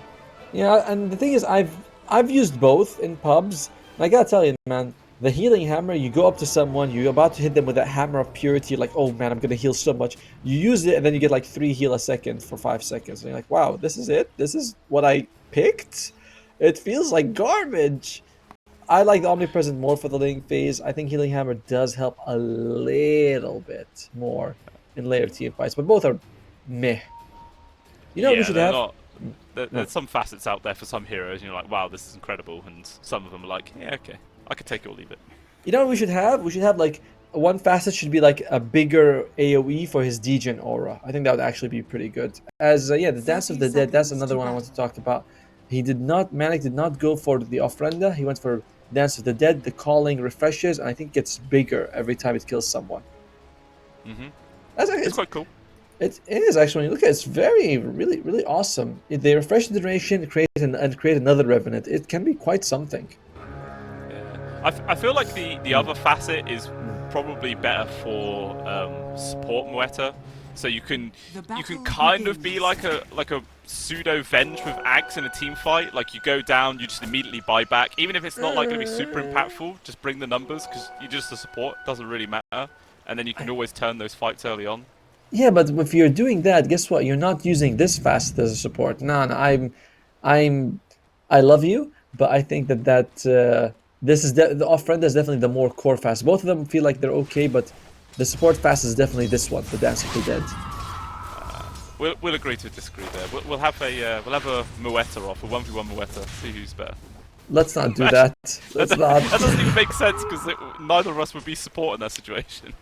Yeah, and the thing is, I've used both in pubs. And I gotta tell you, man, the healing hammer. You go up to someone, you're about to hit them with that hammer of purity. You're like, oh man, I'm gonna heal so much. You use it, and then you get like 3 heal a second for 5 seconds. And you're like, wow, this is it. This is what I picked. It feels like garbage. I like the omnipresent more for the laning phase. I think healing hammer does help a little bit more in later team fights, but both are meh. You know what we should they're have? not. No. There's some facets out there for some heroes, and you're like, wow, this is incredible, and some of them are like, yeah, okay, I could take it or leave it. You know what we should have? We should have like one facet should be like a bigger AoE for his degen aura. I think that would actually be pretty good. As yeah, the Dance of the Dead. That's another one I want to talk about. Manic did not go for the ofrenda. He went for Dance of the Dead. The calling refreshes, and I think it gets bigger every time it kills someone. That's actually, It's quite cool. It is actually. When you look at it, it's really awesome. If they refresh the duration, create another revenant. It can be quite something. I feel like the other facet is probably better for support Mueta. So you can kind of be like a pseudo Venge with Axe in a team fight. Like you go down, you just immediately buy back, even if it's not like going to be super impactful. Just bring the numbers because you just the support doesn't really matter, and then you can always turn those fights early on. Yeah, but if you're doing that, guess what? You're not using this fast as a support. No, I love you, but I think that this is the off-friend is definitely the more core fast. Both of them feel like they're okay, but the support fast is definitely this one, the Dance of the Dead. We'll agree to disagree there. We'll have a Mueta off, a 1v1 Mueta, see who's better. Let's not do that. Let's not. That doesn't even make sense because neither of us would be support in that situation.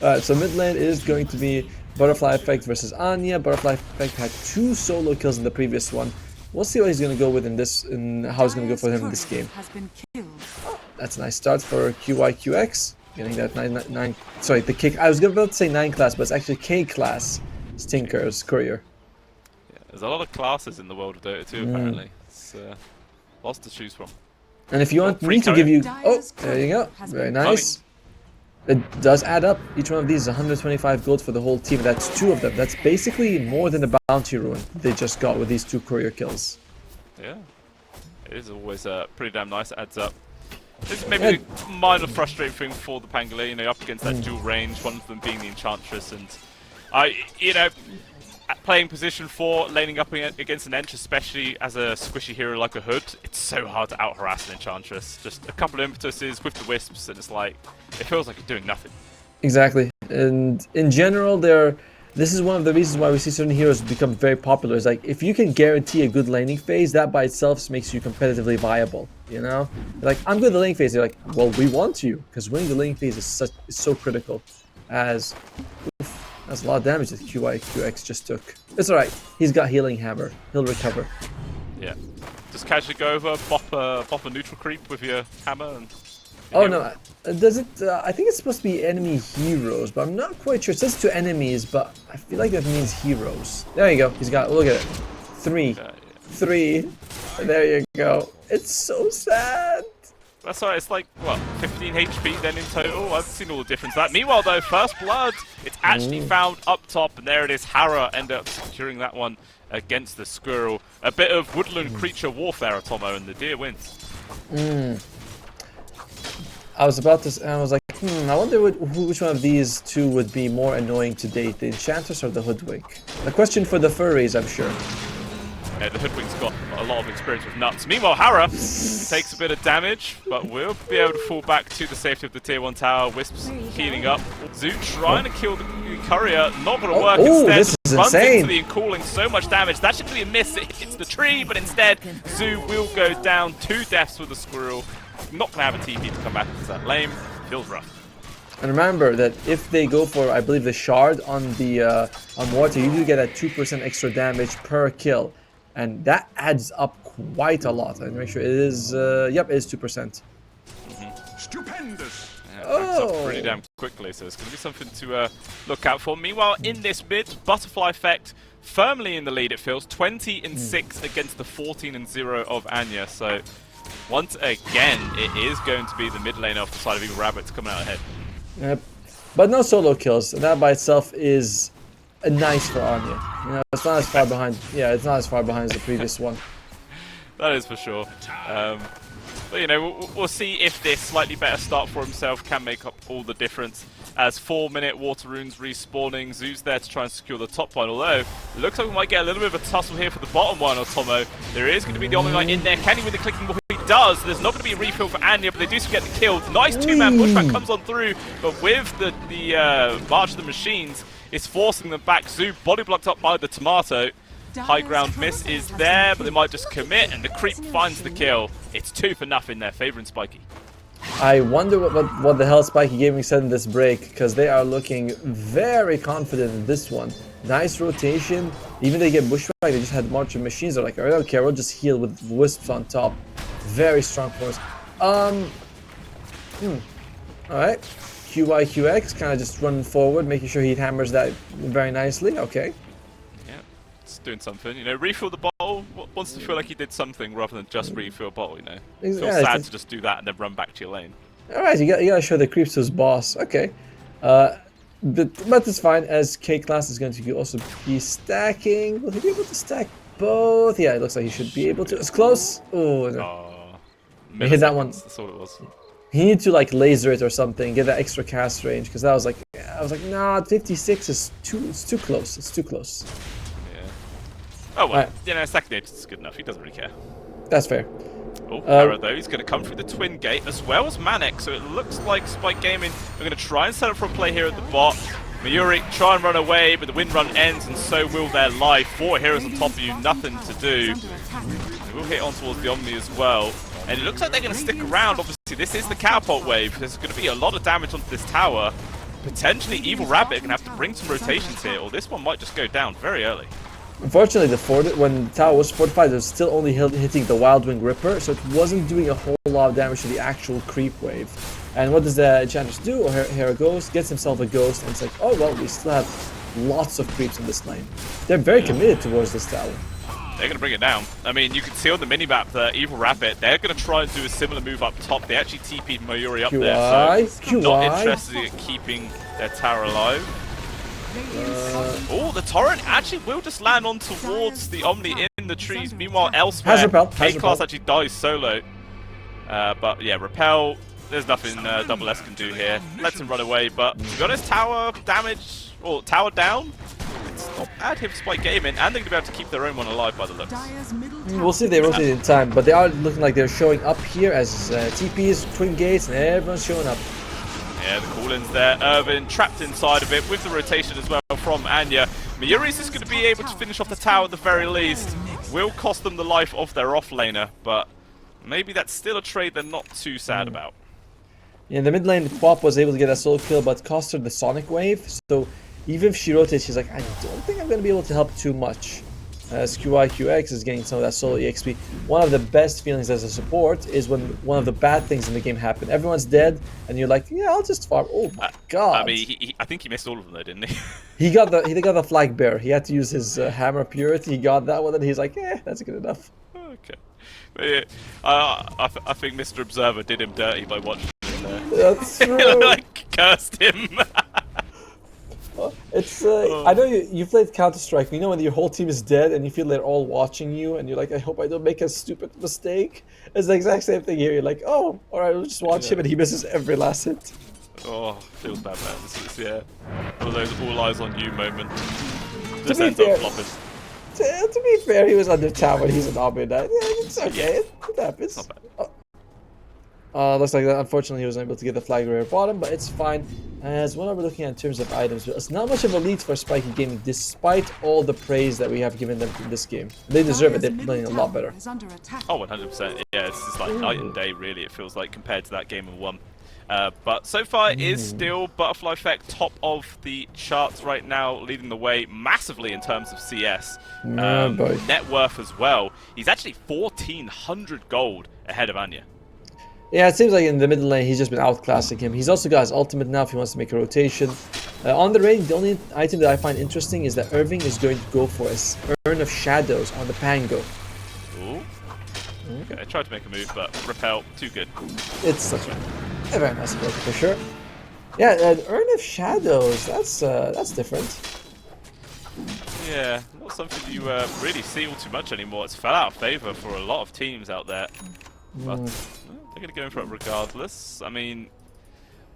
Alright, so mid lane is going to be Butterfly Effect versus Anya. Butterfly Effect had 2 solo kills in the previous one. We'll see what he's going to go with in this, and how it's going to go for him in this game. Oh, that's a nice start for QYQX. Getting that 9, sorry, the kick. I was about to say 9 class, but it's actually K class. Stinker's Courier. Yeah, there's a lot of classes in the world of Dota 2, apparently. It's lots to choose from. And if you want me to give you... Oh, there you go. Very nice. It does add up. Each one of these is 125 gold for the whole team. That's 2 of them. That's basically more than the bounty rune they just got with these 2 courier kills. Yeah. It is always pretty damn nice. It adds up. This is maybe a minor frustrating thing for the Pangolin, you know, up against that dual range, one of them being the Enchantress, and playing position 4, laning up against an Ench, especially as a squishy hero like a Hood, it's so hard to out-harass an Enchantress. Just a couple of impetuses with the Wisps, and it's like, it feels like you're doing nothing. Exactly. And in general, this is one of the reasons why we see certain heroes become very popular. It's like, if you can guarantee a good laning phase, that by itself makes you competitively viable, you know? Like, I'm good at the laning phase. They're like, well, we want you, because winning the laning phase is so critical. As... Oof, that's a lot of damage that QX just took. It's alright. He's got healing hammer. He'll recover. Yeah. Just casually go over, bop a neutral creep with your hammer and... Oh no, does it, I think it's supposed to be enemy heroes, but I'm not quite sure. It says to enemies, but I feel like that means heroes. There you go, he's got, look at it. 3. 3. There you go. It's so sad. That's right, it's like, what, 15 HP then in total? I haven't seen all the difference that. Meanwhile though, first blood, it's actually found up top, and there it is. Hara ended up securing that one against the squirrel. A bit of woodland creature warfare, Atomo, and the deer wins. I was about to, I was like, I wonder which one of these 2 would be more annoying to date, the Enchantress or the Hoodwink? A question for the furries, I'm sure. Yeah, the Hoodwink's got a lot of experience with nuts. Meanwhile, Hara takes a bit of damage, but will be able to fall back to the safety of the tier 1 tower. Wisps healing up. Zoo trying to kill the courier, not going to work. Instead, this is runs insane. into the encalling, so much damage. That should be a miss. It hits the tree, but instead, Zoo will go down 2 deaths with the squirrel. Not going to have a TP to come back into that lane. Feels rough. And remember that if they go for, I believe, the shard on the on Mortar, you do get a 2% extra damage per kill. And that adds up quite a lot. And make sure it is, yep, it is 2%. Stupendous! Yeah, it backs up pretty damn quickly, so it's going to be something to look out for. Meanwhile, in this mid, Butterfly Effect firmly in the lead, it feels. 20-6 against the 14-0 of Anya. So, once again, it is going to be the mid lane off the side of Eagle Rabbits coming out ahead. Yep. But no solo kills. And that by itself is nice for Anya. You know, it's not as far behind. Yeah, it's not as far behind as the previous one. That is for sure. But you know, we'll see if this slightly better start for himself can make up all the difference. As 4-minute water runes respawning, Zoo's there to try and secure the top one. Although it looks like we might get a little bit of a tussle here for the bottom one. Otomo, there is going to be the Omni Knight in there. Can he win the clicking? Well, he does. There's not going to be a refill for Anya, but they do get the kill. Nice two-man pushback comes on through, but with the March of the Machines, it's forcing them back. Zoo body blocked up by the tomato. High ground miss is there, but they might just commit, and the creep finds the kill. It's 2-0 there, favouring Spiky. I wonder what the hell Spiky Gaming said in this break, because they are looking very confident in this one. Nice rotation. Even they get bushback, they just had March of Machines. They're like, I don't care, we'll just heal with Wisps on top. Very strong force. Alright. QYQX kind of just running forward, making sure he hammers that very nicely. Okay. Doing something, you know, refill the bottle, wants to feel like he did something rather than just refill a bottle, you know. Feels sad to just do that and then run back to your lane. Alright, you gotta show the creeps to his boss. Okay. But it's fine, as K-Class is going to also be stacking. Will he be able to stack both? Yeah, it looks like he should be able to. It's close. Oh, no. He hit that one. That's all it was. He needed to like laser it or something, get that extra cast range, because that was like, I was like, nah, 56 is it's too close. It's too close. Oh well, you know, second hit is good enough. He doesn't really care. That's fair. Oh, Para though, he's going to come through the twin gate as well as Manek, so it looks like Spike Gaming are going to try and set up for a play here at the bot. Mayuri try and run away, but the wind run ends, and so will their life. 4 heroes on top of you, nothing to do. They will hit on towards the Omni as well, and it looks like they're going to stick around. Obviously, this is the catapult wave. There's going to be a lot of damage onto this tower. Potentially, Evil Rabbit going to have to bring some rotations here, or this one might just go down very early. Unfortunately, when the tower was fortified, it was still only hitting the Wild Wing Ripper, so it wasn't doing a whole lot of damage to the actual creep wave. And what does the Enchantress do? Oh, here a ghost, gets himself a ghost, and it's like, oh well, we still have lots of creeps in this lane. They're very committed towards this tower. They're going to bring it down. I mean, you can see on the minimap the Evil Rabbit, they're going to try and do a similar move up top. They actually TP'd Mayuri up there, so not interested in keeping their tower alive. Oh, the torrent actually will just land on towards the Omni in the trees. Meanwhile, elsewhere, A-Class actually dies solo. But yeah, Repel, there's nothing Double S can do here. Lets him run away, but to be honest, tower damage, or tower down, it's not bad here for Spike Gaming, and they're going to be able to keep their own one alive by the looks. We'll see if they rotate in time, but they are looking like they're showing up here as TPs, Twin Gates, and everyone's showing up. Yeah, the call-in's there. Irvin trapped inside of it with the rotation as well from Anya. Mayuri's is going to be able to finish off the tower at the very least. Will cost them the life of their off-laner, but maybe that's still a trade they're not too sad about. Yeah, in the mid lane, Pop was able to get a solo kill, but cost her the Sonic Wave. So even if she rotates, she's like, I don't think I'm going to be able to help too much. As QIQX is getting some of that solo EXP. One of the best feelings as a support is when one of the bad things in the game happen. Everyone's dead, and you're like, yeah, I'll just farm. Oh my god. I mean, I think he missed all of them though, didn't he? he got the flag bearer. He had to use his hammer purity. He got that one, and he's like, yeah, that's good enough. Okay. But yeah, I think Mr. Observer did him dirty by watching him there. That's true. Like, cursed him. It's I know you played Counter-Strike. You know when your whole team is dead and you feel they're all watching you, and you're like, I hope I don't make a stupid mistake. It's the exact same thing here. You're like, oh, all right, we'll just watch him, and he misses every last hit. Oh, feels bad, man. This is one of those all eyes on you moments. To be fair, he was under tower. He's an Omni Knight. Yeah, it's okay. It happens. Not bad. Looks like that. Unfortunately, he wasn't able to get the flag bearer bottom, but it's fine. As what are we looking at in terms of items? It's not much of a lead for Spiky Gaming, despite all the praise that we have given them in this game. They deserve it. They're playing a lot better. Oh, 100%. Yeah, it's just like night and day, really. It feels like compared to that game of 1. But so far, it is still Butterfly Effect top of the charts right now, leading the way massively in terms of CS. Net worth as well. He's actually 1,400 gold ahead of Anya. Yeah, it seems like in the middle lane, he's just been outclassing him. He's also got his ultimate now if he wants to make a rotation. On the raid, the only item that I find interesting is that Irving is going to go for a Urn of Shadows on the Pango. Ooh. Okay, I tried to make a move, but Repel, too good. It's such a very nice ability for sure. Yeah, an Urn of Shadows, that's different. Yeah, not something you really see all too much anymore. It's fell out of favor for a lot of teams out there. But they're going to go in for it regardless. I mean,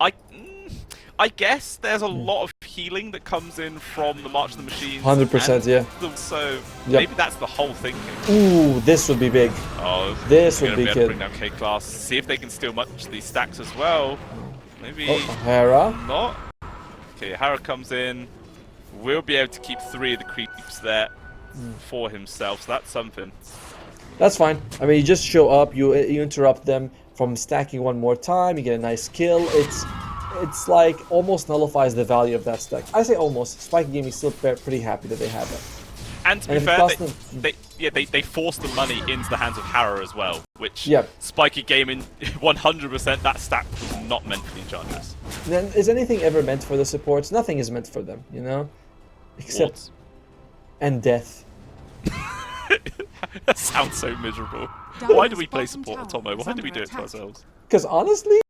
I guess there's a lot of healing that comes in from the March of the Machines. 100%, yeah. So maybe that's the whole thinking. Ooh, this would be big. Oh, this would be good. Bring down K-Class. See if they can steal much of these stacks as well. Maybe Hera. not. Okay, Hera comes in. Will be able to keep 3 of the creeps there for himself. So that's something. That's fine. I mean, you just show up, you interrupt them from stacking one more time, you get a nice kill. It's like almost nullifies the value of that stack. I say almost. Spiky Gaming is still pretty happy that they have it. And to be fair, they force the money into the hands of Hera as well, which Spiky Gaming 100% that stack was not meant for the Enchantress. Then is anything ever meant for the supports? Nothing is meant for them, you know, except and death. That sounds so miserable. Why do we play support, Tomo? Why do we do it to ourselves? Because honestly,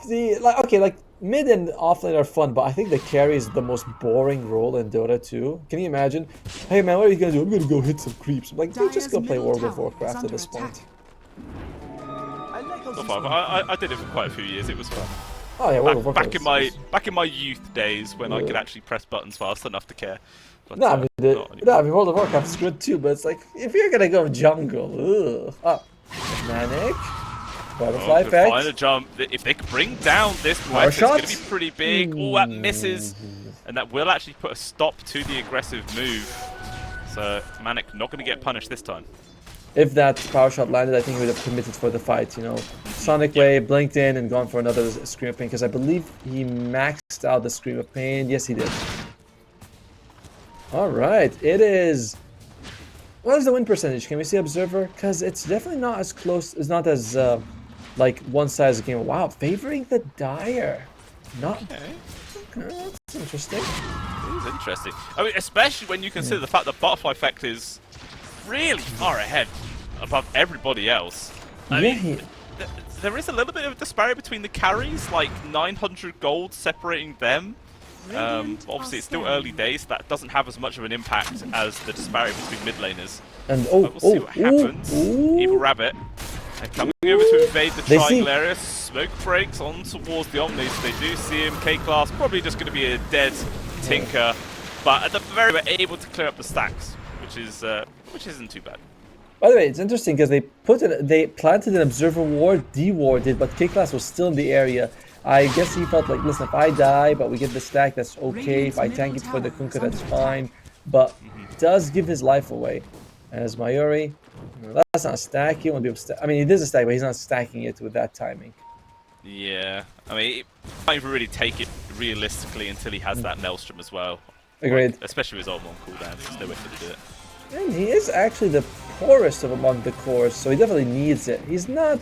like mid and offlane are fun, but I think the carry is the most boring role in Dota 2. Can you imagine? Hey man, what are you gonna do? I'm gonna go hit some creeps. I'm like, dude, just go play World of Warcraft at this point. Not fun, but I did it for quite a few years. It was fun. Oh yeah, World of Warcraft. Back in my youth days when I could actually press buttons fast enough to care. But, I mean, World of Warcraft is good too, but it's like, if you're gonna go jungle, Manic, Butterfly effect. Find a jump. If they could bring down this weapon, it's gonna be pretty big. Oh, that misses, and that will actually put a stop to the aggressive move. So Manic not gonna get punished this time. If that power shot landed, I think he would have committed for the fight, you know. Sonic Wave, blinked in, and gone for another Scream of Pain, because I believe he maxed out the Scream of Pain. Yes, he did. Alright, it is... What is the win percentage? Can we see Observer? Because it's definitely not as close, it's not as, like, one-sided game. Wow, favoring the Dire. Not... Okay, that's interesting. It is interesting. I mean, especially when you consider the fact that Butterfly Effect is really far ahead above everybody else. I mean, there is a little bit of a disparity between the carries, like 900 gold separating them. Obviously, it's still early days. So that doesn't have as much of an impact as the disparity between mid laners. And but we'll see what happens. Evil Rabbit and coming over to invade the triangle area. Smoke breaks on towards the Omni, so they do see him. K-Class probably just going to be a dead Tinker, but at the very least, able to clear up the stacks, which isn't too bad. By the way, it's interesting because they planted an Observer ward, dewarded, but K-Class was still in the area. I guess he felt like, listen, if I die, but we get the stack, that's okay. If I tank it for the Kunkka, that's fine. But does give his life away. As Mayuri, that's not a stack. He won't be able to I mean, it is a stack, but he's not stacking it with that timing. Yeah, I mean, he can't even really take it realistically until he has that Maelstrom as well. Agreed. Like, especially with his ultimate on cooldown, there's no way to do it. And he is actually the poorest of among the cores, so he definitely needs it. He's not...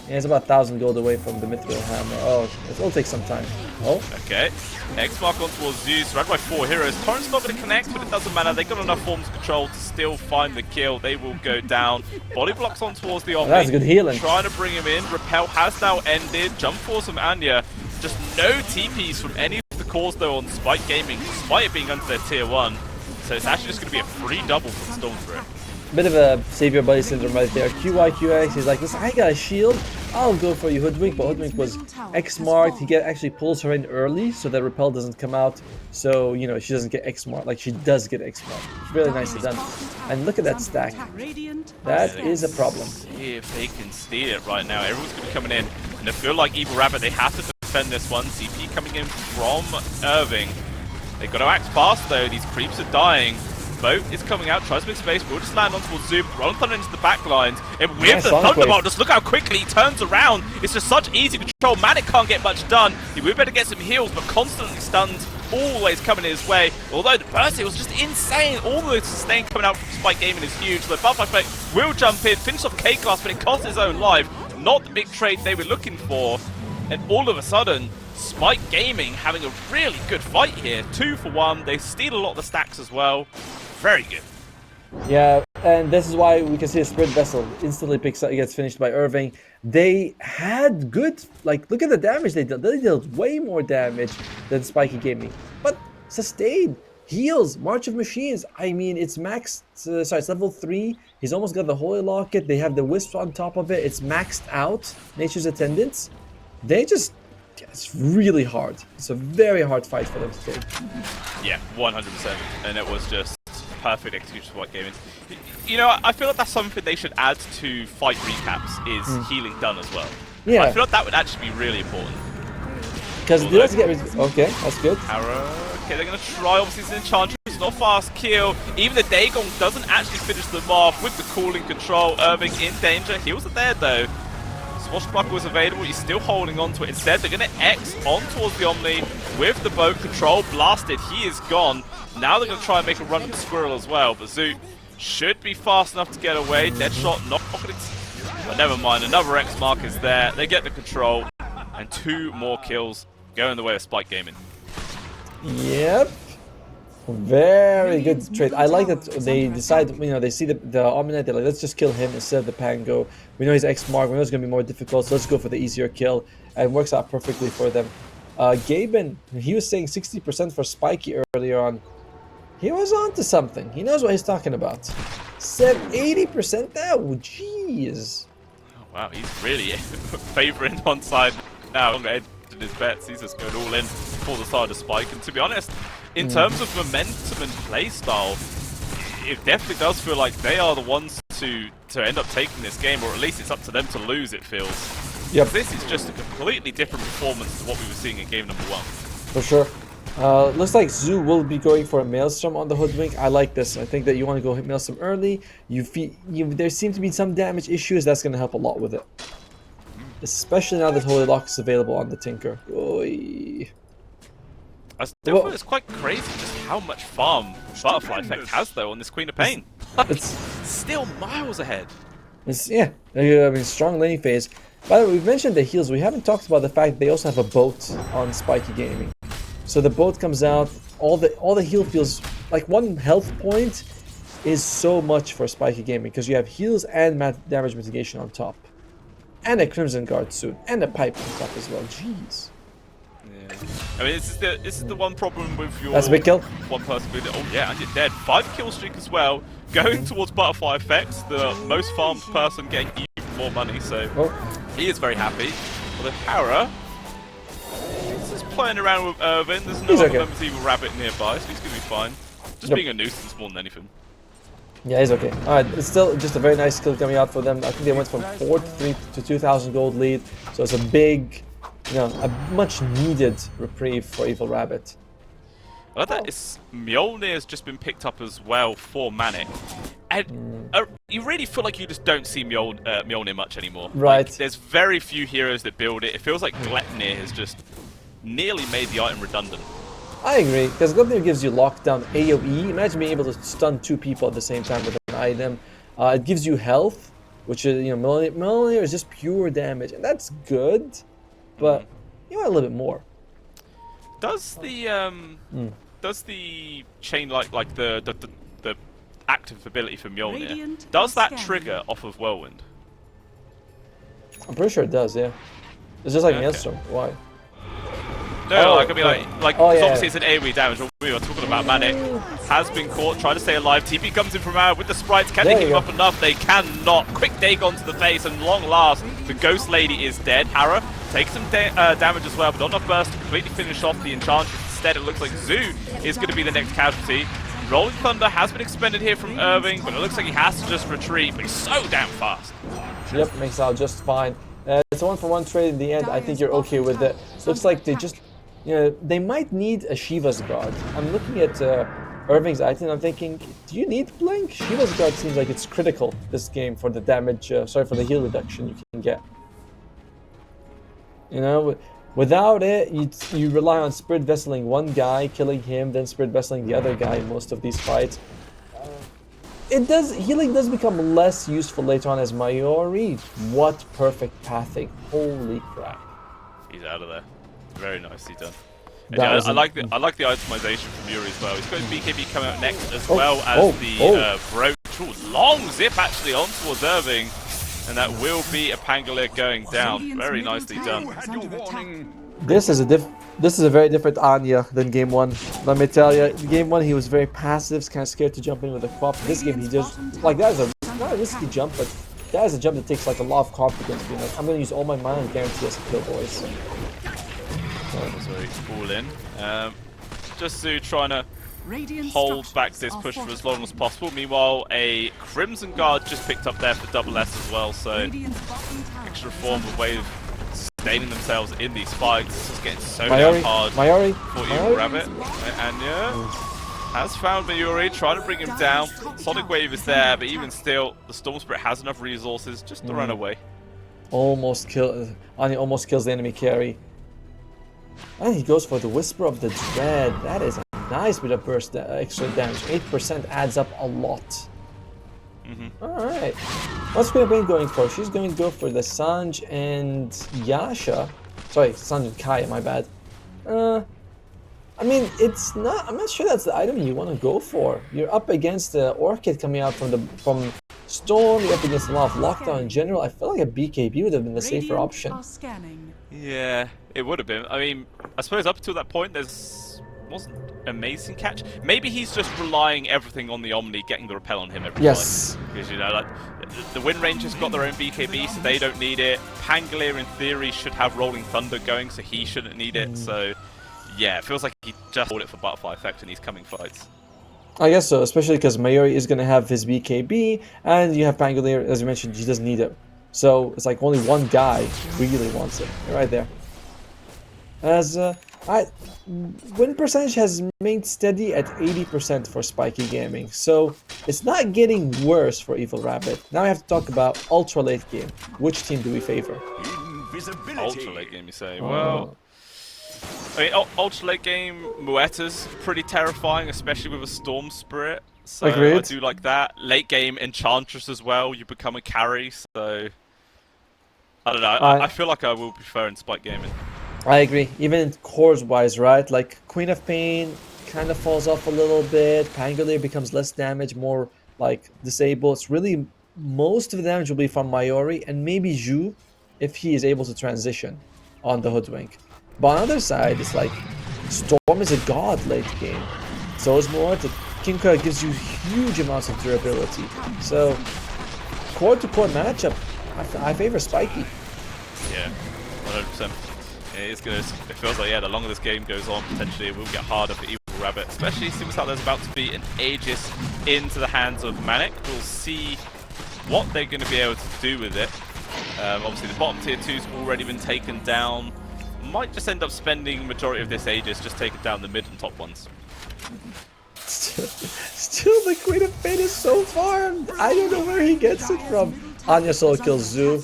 Yeah, he's about 1,000 gold away from the Mithril Hammer. Oh, it'll take some time. Oh. Okay. X mark on towards Zeus, surrounded by 4 heroes. Torrent's not going to connect, but it doesn't matter. They've got enough forms control to still find the kill. They will go down. Body blocks on towards the Omni. That's good healing. Trying to bring him in. Repel has now ended. Jump force from Anya. Just no TPs from any of the cores though on Spike Gaming, despite it being under their tier 1. So it's actually just going to be a free double for the Stormthrower. Bit of a savior buddy syndrome right there. QIQX, he's like, listen, I got a shield, I'll go for you, Hoodwink. But Hoodwink was X-marked. He actually pulls her in early so that Repel doesn't come out. So, you know, she doesn't get X-marked. Like, she does get X-marked. It's really nicely done. And look at that stack. That is a problem. See if they can steal it right now. Everyone's going to be coming in. And I feel like Evil Rabbit, they have to defend this one. CP coming in from Irving. They've got to act fast, though. These creeps are dying. Boat is coming out, tries to make space, will just land on towards Zoom, run Thunder into the back lines, and with the Thunderbolt, just look how quickly he turns around. It's just such easy control. Manic can't get much done. He would better get some heals, but constantly stunned, always coming his way. Although the burst here was just insane. All the sustain coming out from Spike Gaming is huge. So the Butterfly Effect will jump in, finish off K-Class, but it costs his own life. Not the big trade they were looking for. And all of a sudden, Spike Gaming having a really good fight here. 2 for 1. They steal a lot of the stacks as well. Very good. Yeah, and this is why we can see a Spirit Vessel instantly gets finished by Irving. They had good, like, look at the damage they dealt. They dealt way more damage than Spiky Gaming. But sustained. Heals, March of Machines. I mean, it's maxed. Sorry, it's level 3. He's almost got the Holy Locket. They have the Wisp on top of it. It's maxed out. Nature's Attendants. They just. It's really hard. It's a very hard fight for them to take. Yeah, 100%. And it was just perfect execution of White Gaming. You know, I feel like that's something they should add to fight recaps, is healing done as well. Yeah. I feel like that would actually be really important. Because they also get okay, that's good. Okay, they're gonna try. Obviously, it's an Enchantress, not fast kill. Even the Dagon doesn't actually finish them off with the cooling control. Irving in danger. Heals are there though. Swashbuckle was available. He's still holding on to it. Instead, they're gonna X on towards the Omni with the boat control blasted. He is gone. Now they're gonna try and make a run at the Squirrel as well. But Zoot should be fast enough to get away. Deadshot not pocketed. But never mind. Another X mark is there. They get the control, and 2 more kills go in the way of Spike Gaming. Yep. Very good trade. I like that they decide, they see the Omninet, they're like, let's just kill him instead of the Pango. We know he's X Mark, we know it's going to be more difficult, so let's go for the easier kill. And it works out perfectly for them. Gaben, he was saying 60% for Spiky earlier on. He was onto something. He knows what he's talking about. Said 80% now. Jeez. Oh, wow, he's really favouring on side now. His bets, he's just going all in for the side of Spike, and to be honest, in terms of momentum and playstyle, it definitely does feel like they are the ones to end up taking this game, or at least it's up to them to lose, it feels. Yep. This is just a completely different performance to what we were seeing in game number 1. For sure. Looks like Zoo will be going for a Maelstrom on the Hoodwink. I like this. I think that you want to go hit Maelstrom early. There seem to be some damage issues. That's going to help a lot with it. Especially now that Holy Lock is available on the Tinker. Oy. I still feel it's quite crazy just how much farm Butterfly Effect has though on this Queen of Pain. It's still miles ahead. Yeah, I mean, strong laning phase. By the way, we've mentioned the heals. We haven't talked about the fact they also have a boat on Spiky Gaming. So the boat comes out, all the heal feels like 1 health point is so much for Spiky Gaming because you have heals and damage mitigation on top. And a Crimson Guard soon, and a pipe on top as well. Jeez. Yeah. I mean, this is the one problem with your That's a big kill. One person. Oh yeah, and you're dead. 5 kill streak as well. Going towards Butterfly Effects, the most farmed person getting even more money. So he is very happy. Although Para, he's just playing around with Irvin. There's no other members of Evil Rabbit nearby, so he's gonna be fine. Just being a nuisance more than anything. Yeah, he's okay. Alright, it's still just a very nice kill coming out for them. I think they went from 4-3 to 2,000 gold lead. So it's a big, a much needed reprieve for Evil Rabbit. I like that Mjolnir has just been picked up as well for Manic. And you really feel like you just don't see Mjolnir much anymore. Right. Like, there's very few heroes that build it. It feels like Gleipnir has just nearly made the item redundant. I agree, because Gleipnir gives you lockdown AoE. Imagine being able to stun 2 people at the same time with an item. It gives you health, which is, Mjolnir is just pure damage, and that's good, but you want a little bit more. Does the chain like the active ability for Mjolnir, does that trigger off of Whirlwind? I'm pretty sure it does, yeah. It's just like Maelstrom. Why? No, I mean obviously it's an AoE damage. We were talking about Manic. Has been caught, trying to stay alive. TP comes in from out with the sprites. Can they keep him up enough? They cannot. Quick Dagon to the face, and long last, the Ghost Lady is dead. Hara takes some damage as well, but not enough burst to completely finish off the Enchantress. Instead, it looks like Zoo is going to be the next casualty. Rolling Thunder has been expended here from Irving, but it looks like he has to just retreat, but he's so damn fast. Yep, makes out just fine. It's a 1-for-1 trade in the end. I think you're okay with it. Looks like they just... they might need a Shiva's Guard. I'm looking at Irving's item, I'm thinking, do you need Blink? Shiva's Guard seems like it's critical this game for the damage, for the heal reduction you can get. Without it, you rely on Spirit Vesseling one guy, killing him, then Spirit Vesseling the other guy in most of these fights. Healing does become less useful later on as Mayori. What perfect pathing. Holy crap. He's out of there. Very nicely done. Yeah, I like the itemization from Yuri as well. He's got his BKB coming out next as well as the brooch. Long zip actually on towards Irving, and that will be a Pangolier going down. Very nicely done. This is a very different Anya than game one. Let me tell you, game one he was very passive, kind of scared to jump in with a pop. This game he just like that is a not a risky jump, but that is a jump that takes like a lot of confidence. Being like, I'm gonna use all my mana and guarantee us a kill, boys. So he's all in. Just to trying to hold back this push for as long as possible. Meanwhile, a Crimson Guard just picked up there for double S as well, so extra form of way of sustaining themselves in these fights. It's just getting so damn hard for Evil Rabbit. Anya has found Mayuri, trying to bring him down. Sonic Wave is there, but even still, the Storm Spirit has enough resources just to run away. Anya almost kills the enemy carry. And he goes for the Whisper of the Dread. That is a nice bit of burst extra damage. 8% adds up a lot. Alright. What's Queen of Pain going for? She's going to go for the Sanj and Yasha. Sorry, Sanj and Kaya, my bad. I mean, it's not. I'm not sure that's the item you want to go for. You're up against the Orchid coming out from Storm. You're up against a lot of lockdown in general. I feel like a BKB would have been the safer option. Yeah, it would have been. I mean, I suppose up until that point, wasn't amazing catch. Maybe he's just relying everything on the Omni, getting the repel on him every yes. fight. Because, you know, like, the Wind Ranger's got their own BKB, so they don't need it. Pangolier, in theory, should have Rolling Thunder going, so he shouldn't need it. So, yeah, it feels like he just bought it for Butterfly Effect in these coming fights. I guess so, especially because Mayuri is going to have his BKB, and you have Pangolier, as you mentioned, he doesn't need it. So, it's like only one guy really wants it. Right there. As, win percentage has remained steady at 80% for Spiky Gaming, so it's not getting worse for Evil Rabbit. Now we have to talk about ultra late game. Which team do we favor? Ultra late game, you say? Well, I mean, ultra late game, Mueta's pretty terrifying, especially with a Storm Spirit. So agreed. I do like that. Late game, Enchantress as well, you become a carry, so I don't know. I feel like I will prefer in Spike Gaming. I agree. Even cores wise, right? Like Queen of Pain kind of falls off a little bit. Pangolier becomes less damage, more like disabled. It's really most of the damage will be from Mayuri and maybe Zhu if he is able to transition on the Hoodwink. But on the other side, it's like Storm is a god late game. So is Muerta. Kinka gives you huge amounts of durability. So core to core matchup, I favor Spiky. Yeah, 100%. It feels like, yeah, the longer this game goes on, potentially it will get harder for Evil Rabbit, especially seems like there's about to be an Aegis into the hands of Manic. We'll see what they're going to be able to do with it. Obviously the bottom tier 2's already been taken down. Might just end up spending majority of this Aegis, just taking down the mid and top ones. Still the Queen of Pain is so farmed. I don't know where he gets it from. Anya solo kills Zhu.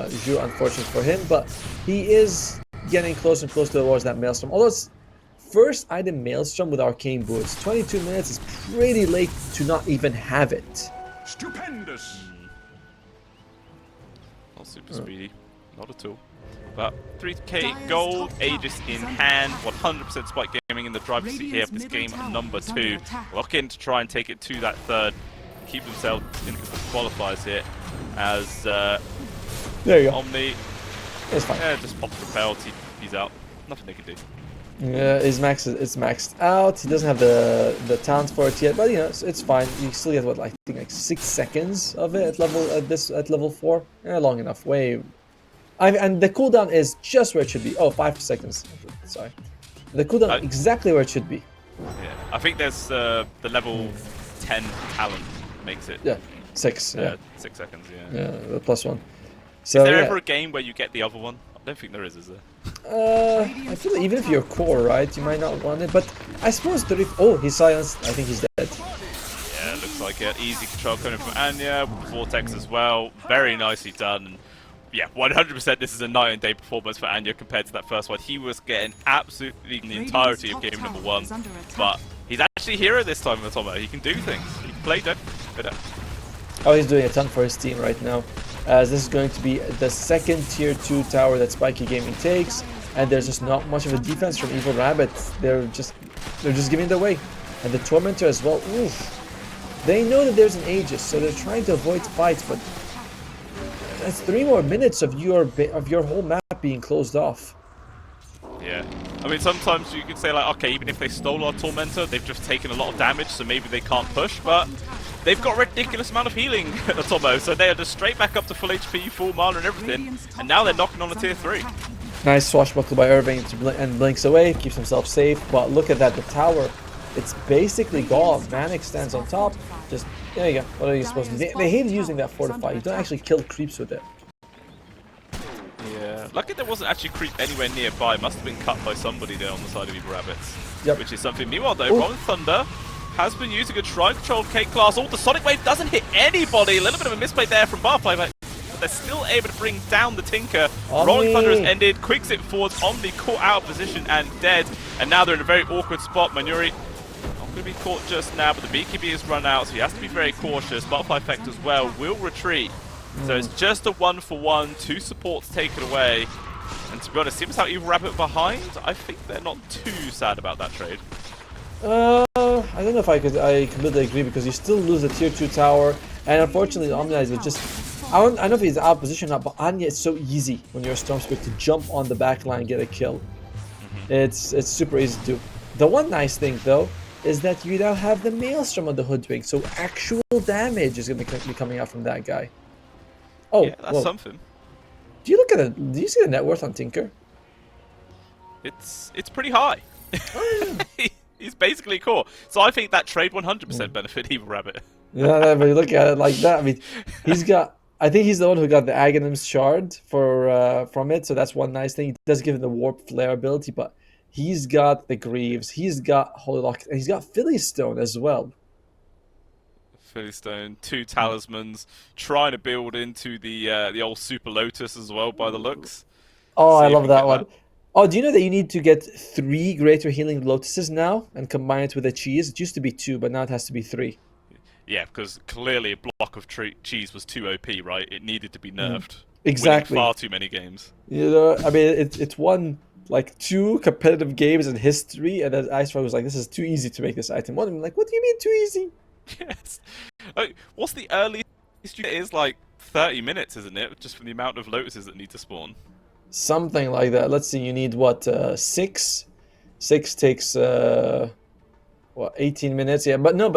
Zhu, unfortunate for him, but he is getting closer and closer towards that Maelstrom. Although it's first item Maelstrom with Arcane Boots. 22 minutes is pretty late to not even have it. Stupendous. Not super speedy, not at all. But 3k gold, Aegis in hand, 100% Spike Gaming in the driver's seat here for this game number 2. Lock in to try and take it to that third, keep themselves into the qualifiers here. As there you go. Omni, it's fine. Yeah, just pops repel, he's out. Nothing they can do. Yeah, it's maxed out. He doesn't have the talents for it yet, but you know it's fine. You still get what, I think like 6 seconds of it at level 4. Yeah, long enough. And the cooldown is just where it should be. Oh, 5 seconds. Sorry. The cooldown exactly where it should be. Yeah, I think there's the level 10 talent makes it. Yeah, 6. Yeah, 6 seconds. Yeah. Yeah, the +1. So, is there ever a game where you get the other one? I don't think there is there? I feel like even if you're core, right, you might not want it. But I suppose oh, he's silenced. I think he's dead. Yeah, looks like it. Easy control coming from Anya, Vortex as well. Very nicely done. And yeah, 100% this is a night and day performance for Anya compared to that first one. He was getting absolutely the entirety of game number 1. But he's actually hero this time with Tomo. He can do things. He can play dead. Oh, he's doing a ton for his team right now. As this is going to be the second tier 2 tower that Spiky Gaming takes, and there's just not much of a defense from Evil Rabbit. They're just giving it away, and the Tormentor as well. Oof. They know that there's an Aegis, so they're trying to avoid fights, but that's 3 more minutes of your whole map being closed off. Yeah. I mean, sometimes you could say, like, okay, even if they stole our Tormentor, they've just taken a lot of damage, so maybe they can't push, but they've got a ridiculous amount of healing at Atomo, so they are just straight back up to full HP, full mana and everything, and now they're knocking on a tier 3. Nice swashbuckle by Irving and blinks away, keeps himself safe, but look at that, the tower, it's basically gone. Manic stands on top, just, there you go, what are you supposed to do? They hate using that fortify, you don't actually kill creeps with it. Yeah. Lucky there wasn't actually creep anywhere nearby. Must have been cut by somebody there on the side of Evil Rabbits. Yep. Which is something. Meanwhile, though, Rolling Thunder has been using a Shrine-controlled K-Class. Oh, the Sonic Wave doesn't hit anybody. A little bit of a misplay there from Barfly, but they're still able to bring down the Tinker. Rolling Thunder has ended. Quick zip forwards. Omni caught out of position and dead. And now they're in a very awkward spot. Manuri not going to be caught just now, but the BKB has run out, so he has to be very cautious. Butterfly Effect as well will retreat. So it's just a 1-for-1, 2 supports taken away. And to be honest, seems how Evil Rabbit behind, I think they're not too sad about that trade. I don't know if I completely agree, because you still lose the tier 2 tower, and unfortunately Omni would just, I don't know if he's out of position or not, but Anya is so easy when you're a Stormspear to jump on the back line and get a kill. It's super easy to do. The one nice thing though is that you now have the Maelstrom on the Hoodwink, so actual damage is going to be coming out from that guy. Oh, yeah, that's something. Do you look at it? Do you see the net worth on Tinker? It's pretty high. Oh, yeah. He's basically core. So I think that trade 100% benefit Evil Rabbit. Yeah, but you look at it like that. I mean, he's got. I think he's the one who got the Aghanim's shard from it. So that's one nice thing. He does give it the warp flare ability, but he's got the Greaves. He's got Holy Lock, and he's got Philly Stone as well. Philly Stone, 2 talismans, trying to build into the old Super Lotus as well by the looks. Oh, I love that one. Oh, do you know that you need to get 3 greater healing lotuses now and combine it with a cheese? It used to be 2, but now it has to be 3. Yeah, because clearly a block of cheese was too OP, right? It needed to be nerfed. Exactly. Winning far too many games. You know, I mean, it's won like 2 competitive games in history, and then Ice was like, "This is too easy to make this item." One of them like, "What do you mean too easy?" Yes. What's the earliest you get? It is like 30 minutes, isn't it? Just from the amount of lotuses that need to spawn. Something like that. Let's see. You need what? 6. 6 takes what? 18 minutes. Yeah, but no.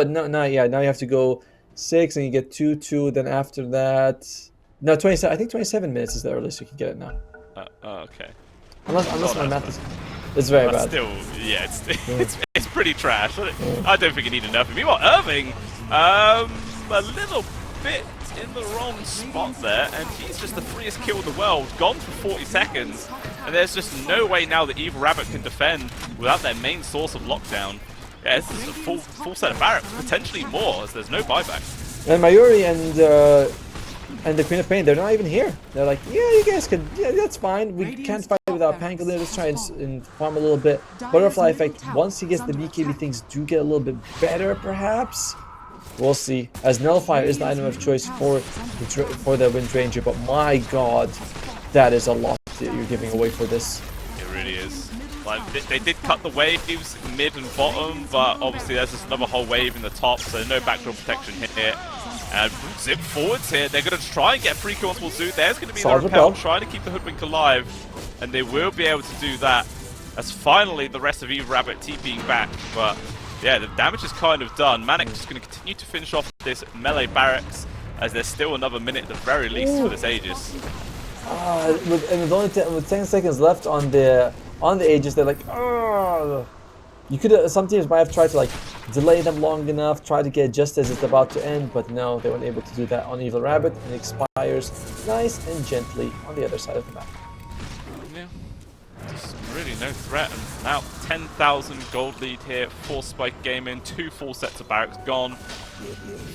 Yeah, now you have to go 6, and you get 2, 2. Then after that, no, 27. I think 27 minutes is the earliest you can get it now. Okay. Unless my math is. It's very bad. Still, yeah, it's pretty trash. I don't think you need enough. Meanwhile, Irving, a little bit in the wrong spot there, and he's just the freest kill in the world, gone for 40 seconds, and there's just no way now that Evil Rabbit can defend without their main source of lockdown. Yeah, this is a full set of barracks, potentially more, as there's no buyback. And Mayuri and the Queen of Pain, they're not even here. They're like, yeah, you guys can, yeah, that's fine. We can't fight without Pangolier. Let's try and farm a little bit. Butterfly Effect, once he gets the BKB, things do get a little bit better, perhaps. We'll see. As Nullifier is the item of choice for the Wind Ranger, but my god, that is a lot that you're giving away for this. It really is. Like, they did cut the waves mid and bottom, but obviously there's just another whole wave in the top, so no backdoor protection here. And zip forwards here. They're going to try and get free kill onto Zoo. There's going to be the repel, trying to keep the Hoodwink alive, and they will be able to do that. As finally the rest of Evil Rabbit TPing back, but yeah, the damage is kind of done. Manic is going to continue to finish off this melee barracks, as there's still another minute at the very least for this Aegis. And with 10 seconds left on the Aegis, they're like, oh. You could some teams might have tried to like delay them long enough, try to get just as it's about to end, but no, they weren't able to do that on Evil Rabbit, and it expires nice and gently on the other side of the map. Yeah, just really no threat, and now 10,000 gold lead here for Spike Gaming, 2 full sets of barracks gone,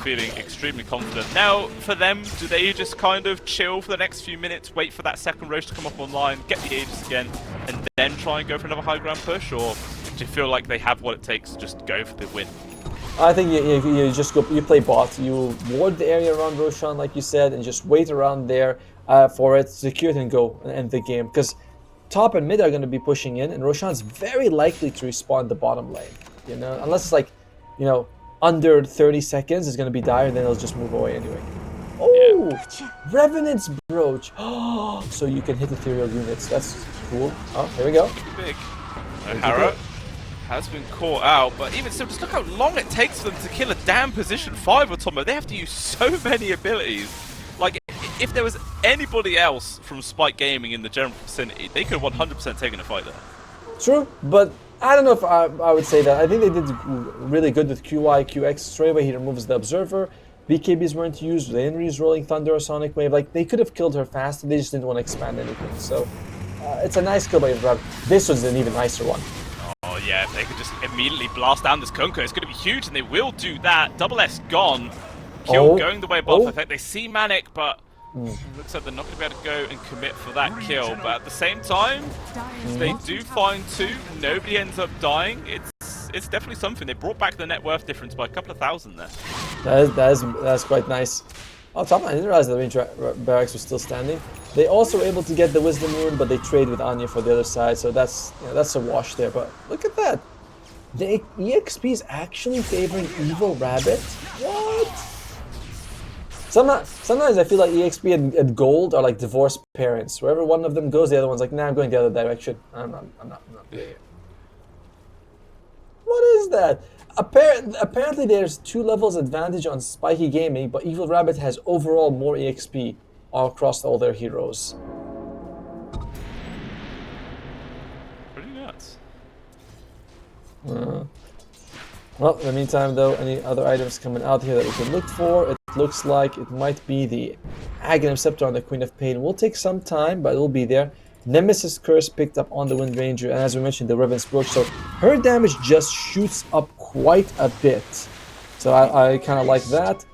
feeling extremely confident. Now, for them, do they just kind of chill for the next few minutes, wait for that second roach to come up online, get the Aegis again, and then try and go for another high ground push, or do you feel like they have what it takes to just go for the win? I think you just go. You play bot. You ward the area around Roshan, like you said, and just wait around there for it, secure it, and go and end the game. Because top and mid are going to be pushing in, and Roshan's very likely to respawn the bottom lane. You know, unless it's like, you know, under 30 seconds, it's going to be dire, and then it'll just move away anyway. Oh, yeah. Revenant's Brooch. Oh, so you can hit ethereal units. That's cool. Oh, here we go. Big. Harrow has been caught out, but even so, just look how long it takes for them to kill a damn position 5 Automa. They have to use so many abilities. Like, if there was anybody else from Spike Gaming in the general vicinity, they could have 100% taken a fight there. True, but I don't know if I would say that. I think they did really good with QI, QX. Straight away, he removes the Observer. BKBs weren't used. They didn't use Rolling Thunder or Sonic Wave. Like, they could have killed her faster. They just didn't want to expand anything. So, it's a nice kill by Evil. This was an even nicer one. Oh yeah, if they could just immediately blast down this Kunkka, it's going to be huge, and they will do that. Double S gone. Kill going the way of Buff Effect. They see Manic, but looks like they're not going to be able to go and commit for that kill. But at the same time, they do find 2. Nobody ends up dying. It's definitely something. They brought back the net worth difference by a couple of thousand there. That's quite nice. Oh, top, I didn't realize the range barracks was still standing. They also were able to get the Wisdom Rune, but they trade with Anya for the other side, so that's a wash there. But look at that. The EXP is actually favoring Evil Rabbit? What? Sometimes I feel like EXP and Gold are like divorced parents. Wherever one of them goes, the other one's like, nah, I'm going the other direction. I'm not doing it. What is that? Apparently there's 2 levels advantage on Spiky Gaming, but Evil Rabbit has overall more EXP all across all their heroes. Pretty nuts. Well, in the meantime though, any other items coming out here that we can look for? It looks like it might be the Aghanim Scepter on the Queen of Pain. It will take some time, but it will be there. Nemesis Curse picked up on the Wind Ranger, and as we mentioned, the Revenant's Brooch, so her damage just shoots up quite a bit. So I kind of like that.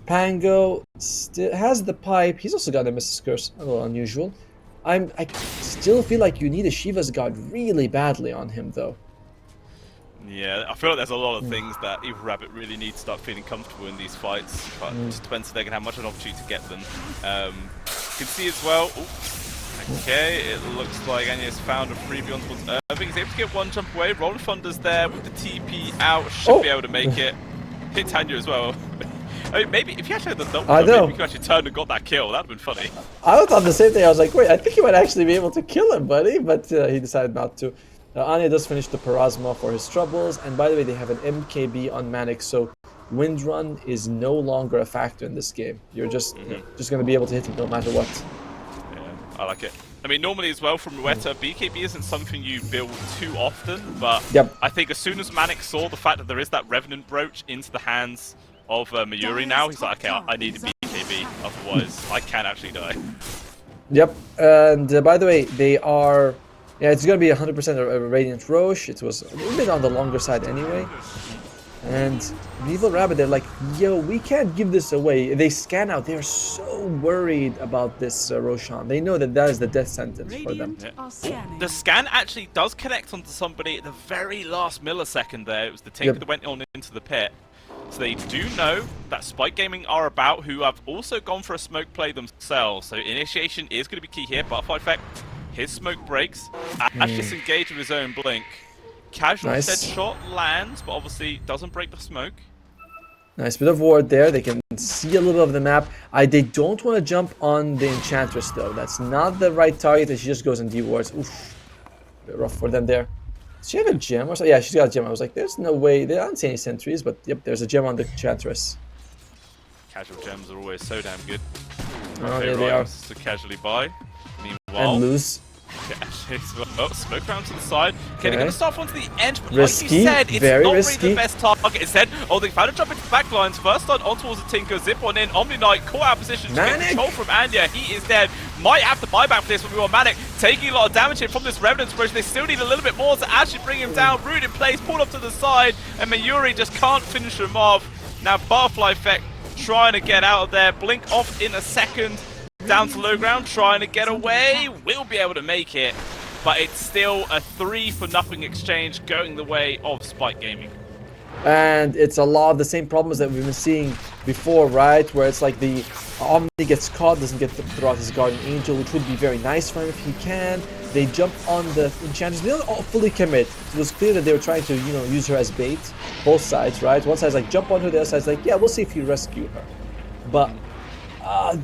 Pango still has the pipe. He's also got Nemesis Curse, a little unusual. I still feel like you need a Shiva's Guard really badly on him, though. Yeah, I feel like there's a lot of things that Evil Rabbit really needs to start feeling comfortable in these fights, but it just depends if they can have much of an opportunity to get them. You can see as well. Okay, it looks like Anya's found a freebie on towards Irving. He's able to get one jump away. Rolling Thunder's there with the TP out. Should be able to make it. Hit Tanya as well. I mean, maybe if you actually had the double, maybe you could actually turn and got that kill. That'd have been funny. I thought the same thing. I was like, wait, I think you might actually be able to kill him, buddy. But he decided not to. Anya does finish the Parasma for his troubles. And by the way, they have an MKB on Manic, so Wind Run is no longer a factor in this game. You're just going to be able to hit him no matter what. I like it. I mean, normally as well from Rueta, BKB isn't something you build too often, but I think as soon as Manic saw the fact that there is that Revenant Brooch into the hands of Mayuri now, he's like, okay, I need a BKB, otherwise I can actually die. Yep, and by the way, they are... Yeah, it's going to be 100% a Radiant Roche. It was a little bit on the longer side anyway. And Evil Rabbit, they're like, yo, we can't give this away. They scan out. They're so worried about this Roshan. They know that is the death sentence for them. Yeah. The scan actually does connect onto somebody at the very last millisecond there. It was the Tinker that went on into the pit. So they do know that Spike Gaming are about, who have also gone for a smoke play themselves. So initiation is going to be key here. Butterfly Effect, his smoke breaks. Ash disengaged with his own blink. Casual dead shot lands, but obviously doesn't break the smoke. Nice bit of ward there. They can see a little bit of the map. They don't want to jump on the Enchantress though. That's not the right target, and she just goes and de-wards. Oof. Bit rough for them there. Does she have a gem or something? Yeah, she's got a gem. I was like, there's no way. They don't see any sentries, but yep, there's a gem on the Enchantress. Casual gems are always so damn good. Oh, yeah, they are. To casually buy. Meanwhile, and lose. Smoke round to the side. Okay, they're going to start onto the edge, but risky, like you said, it's very not risky. really the best target. Instead, they found a jump into the back lines. First on towards the Tinker, zip on in. Omni Knight, caught out position to get control from Anya. He is dead. Might have to buy back for this, but we want Manic taking a lot of damage here from this Revenant's Brooch. They still need a little bit more to actually bring him down. Root in place, pulled up to the side, and Mayuri just can't finish him off. Now Butterfly Effect trying to get out of there. Blink off in a second. Down to low ground, trying to get away. Will be able to make it. But it's still a 3-for-0 exchange going the way of Spike Gaming. And it's a lot of the same problems that we've been seeing before, right? Where it's like the Omni gets caught, doesn't get to throw out his Guardian Angel, which would be very nice for him if he can. They jump on the Enchantress. They don't all fully commit. It was clear that they were trying to, use her as bait. Both sides, right? One side's like, jump on her, the other side's like, yeah, we'll see if you rescue her. But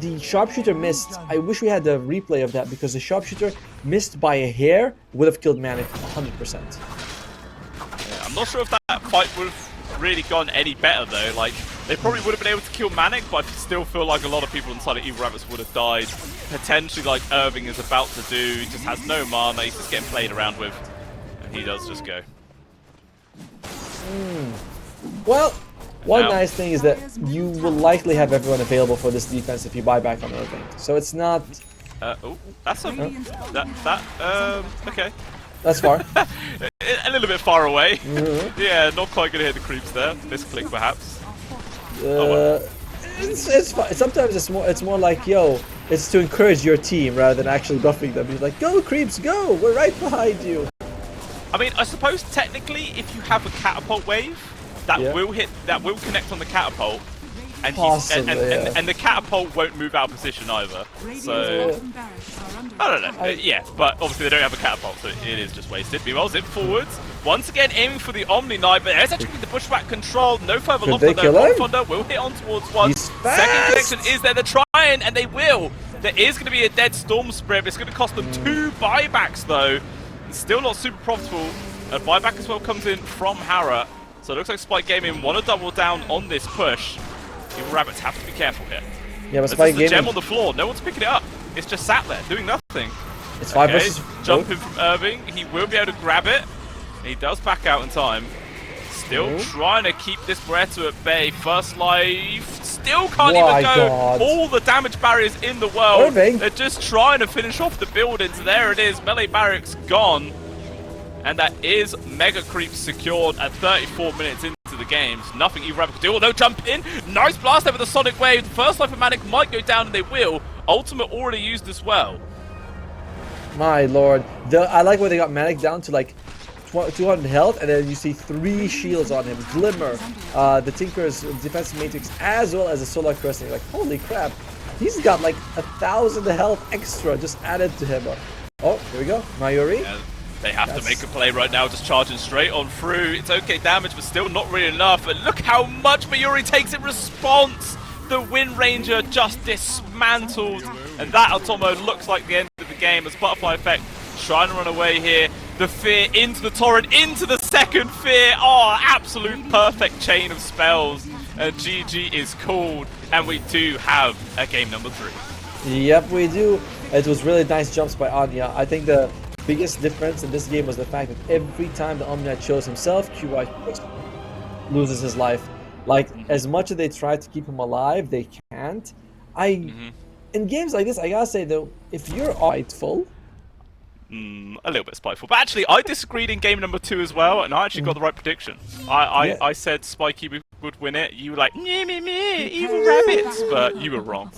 The sharpshooter missed. I wish we had the replay of that because the sharpshooter missed by a hair would have killed Manic 100%. Yeah, I'm not sure if that fight would have really gone any better though. Like, they probably would have been able to kill Manic, but I still feel like a lot of people inside of Evil Rabbits would have died. Potentially like Irving is about to do. He just has no mana, he's just getting played around with. And he does just go. Well, one nice thing is that you will likely have everyone available for this defense if you buy back on Irving. So it's not... oh, that's a... okay. That's far. A little bit far away. Yeah, not quite gonna hit the creeps there. Misclick perhaps. It's fine. Sometimes it's more like, yo, it's to encourage your team rather than actually buffing them. You're like, go creeps, go! We're right behind you. I mean, I suppose technically, if you have a catapult wave, that will hit, that will connect on the catapult, and and the catapult won't move out of position either. So I don't know. Yeah, but obviously they don't have a catapult, so it is just wasted. Meanwhile, zip forwards once again, aiming for the Omni Knight, but there's actually the bushwhack control. No further lock on there. Thunder will hit on towards one. Second connection is there. They're trying, and they will. There is going to be a dead Storm Spirit. It's going to cost them 2 buybacks though. It's still not super profitable. A buyback as well comes in from Hara. So it looks like Spike Gaming want to double down on this push. Evil Rabbits have to be careful here. Yeah, but Spike Gaming... gem on the floor. No one's picking it up. It's just sat there, doing nothing. It's 5 versus... Jumping from Irving. He will be able to grab it. He does back out in time. Still trying to keep this Beretta at bay. First life. Still can't even go. All the damage barriers in the world. They're just trying to finish off the buildings. There it is. Melee barracks gone. And that is Mega Creep secured at 34 minutes into the game. So nothing Evil Rabbit can do. Although jump in. Nice blast over the Sonic Wave. The first life of Manic might go down, and they will. Ultimate already used as well. My lord. I like where they got Manic down to like 200 health, and then you see 3 shields on him. Glimmer, the Tinker's defensive matrix, as well as the Solar Crest. And you're like, holy crap. He's got like 1,000 health extra just added to him. Oh, here we go. Mayuri. Yeah. They have to make a play right now, just charging straight on through. It's okay damage, but still not really enough. And look how much Mayuri takes in response. The Wind Ranger just dismantled. And that Atomo looks like the end of the game as Butterfly Effect trying to run away here. The Fear into the Torrent, into the second Fear. Oh, absolute perfect chain of spells. And GG is called. And we do have a game number 3. Yep, we do. It was really nice jumps by Anya. I think the biggest difference in this game was the fact that every time the Omniite shows himself, QI loses his life. Like, as much as they try to keep him alive, they can't. In games like this, I gotta say though, if you're spiteful... a little bit spiteful. But actually, I disagreed in game number 2 as well, and I actually got the right prediction. I said Spiky would win it. You were like, meh, Evil Rabbits, but you were wrong.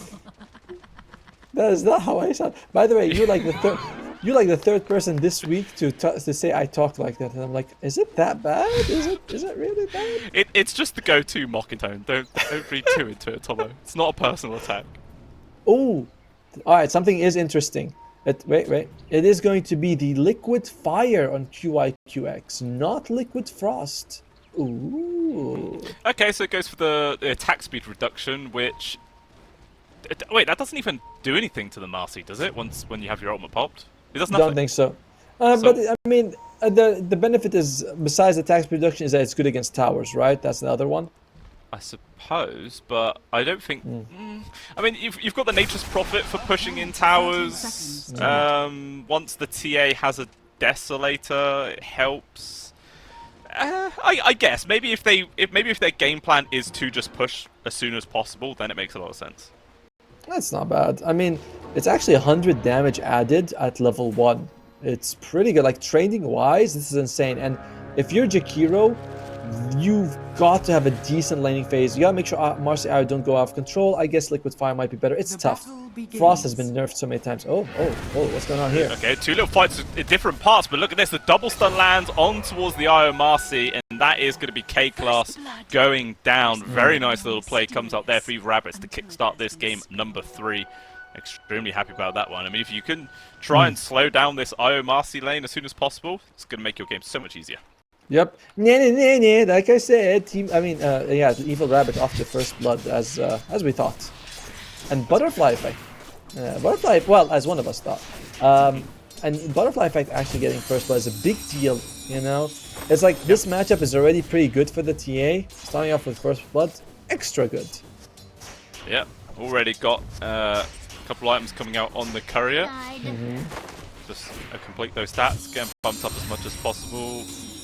That is not how I sound. By the way, you're like the third... You're like the third person this week to say I talk like that, and I'm like, is it that bad? Is it really bad? It's just the go-to mocking tone. Don't read too into it, Tomo. It's not a personal attack. Oh, all right. Something is interesting. Wait. It is going to be the Liquid Fire on QIQX, not Liquid Frost. Ooh. Okay, so it goes for the attack speed reduction, which. Wait, that doesn't even do anything to the Marcy, does it? When you have your ultimate popped. It does nothing. Don't think so. But I mean, the benefit is, besides the tax reduction, is that it's good against towers, right? That's the other one. I suppose, but I don't think. I mean, you've got the Nature's Prophet for pushing in towers. Once the TA has a Desolator, it helps. I guess maybe if their game plan is to just push as soon as possible, then it makes a lot of sense. That's not bad. I mean, it's actually 100 damage added at level 1. It's pretty good. Like, training-wise, this is insane. And if you're Jakiro, you've got to have a decent laning phase. You gotta make sure Marcy Arrow don't go out of control. I guess Liquid Fire might be better. It's tough. Frost has been nerfed so many times. Oh, what's going on here? Okay, 2 little fights in different parts, but look at this. The double stun lands on towards the Io Marcy, and that is going to be K-Class going down. Very nice little play comes out there for Evil Rabbits to kickstart this game number 3. Extremely happy about that one. I mean, if you can try and slow down this Io Marcy lane as soon as possible, it's going to make your game so much easier. Yep. Like I said, the Evil Rabbit off the first blood as we thought. And Butterfly Effect. Butterfly, well, as one of us thought. And Butterfly Effect actually getting first blood is a big deal, you know? It's like this matchup is already pretty good for the TA. Starting off with first blood, extra good. Yeah, already got a couple items coming out on the courier. Just complete those stats, get bumped up as much as possible,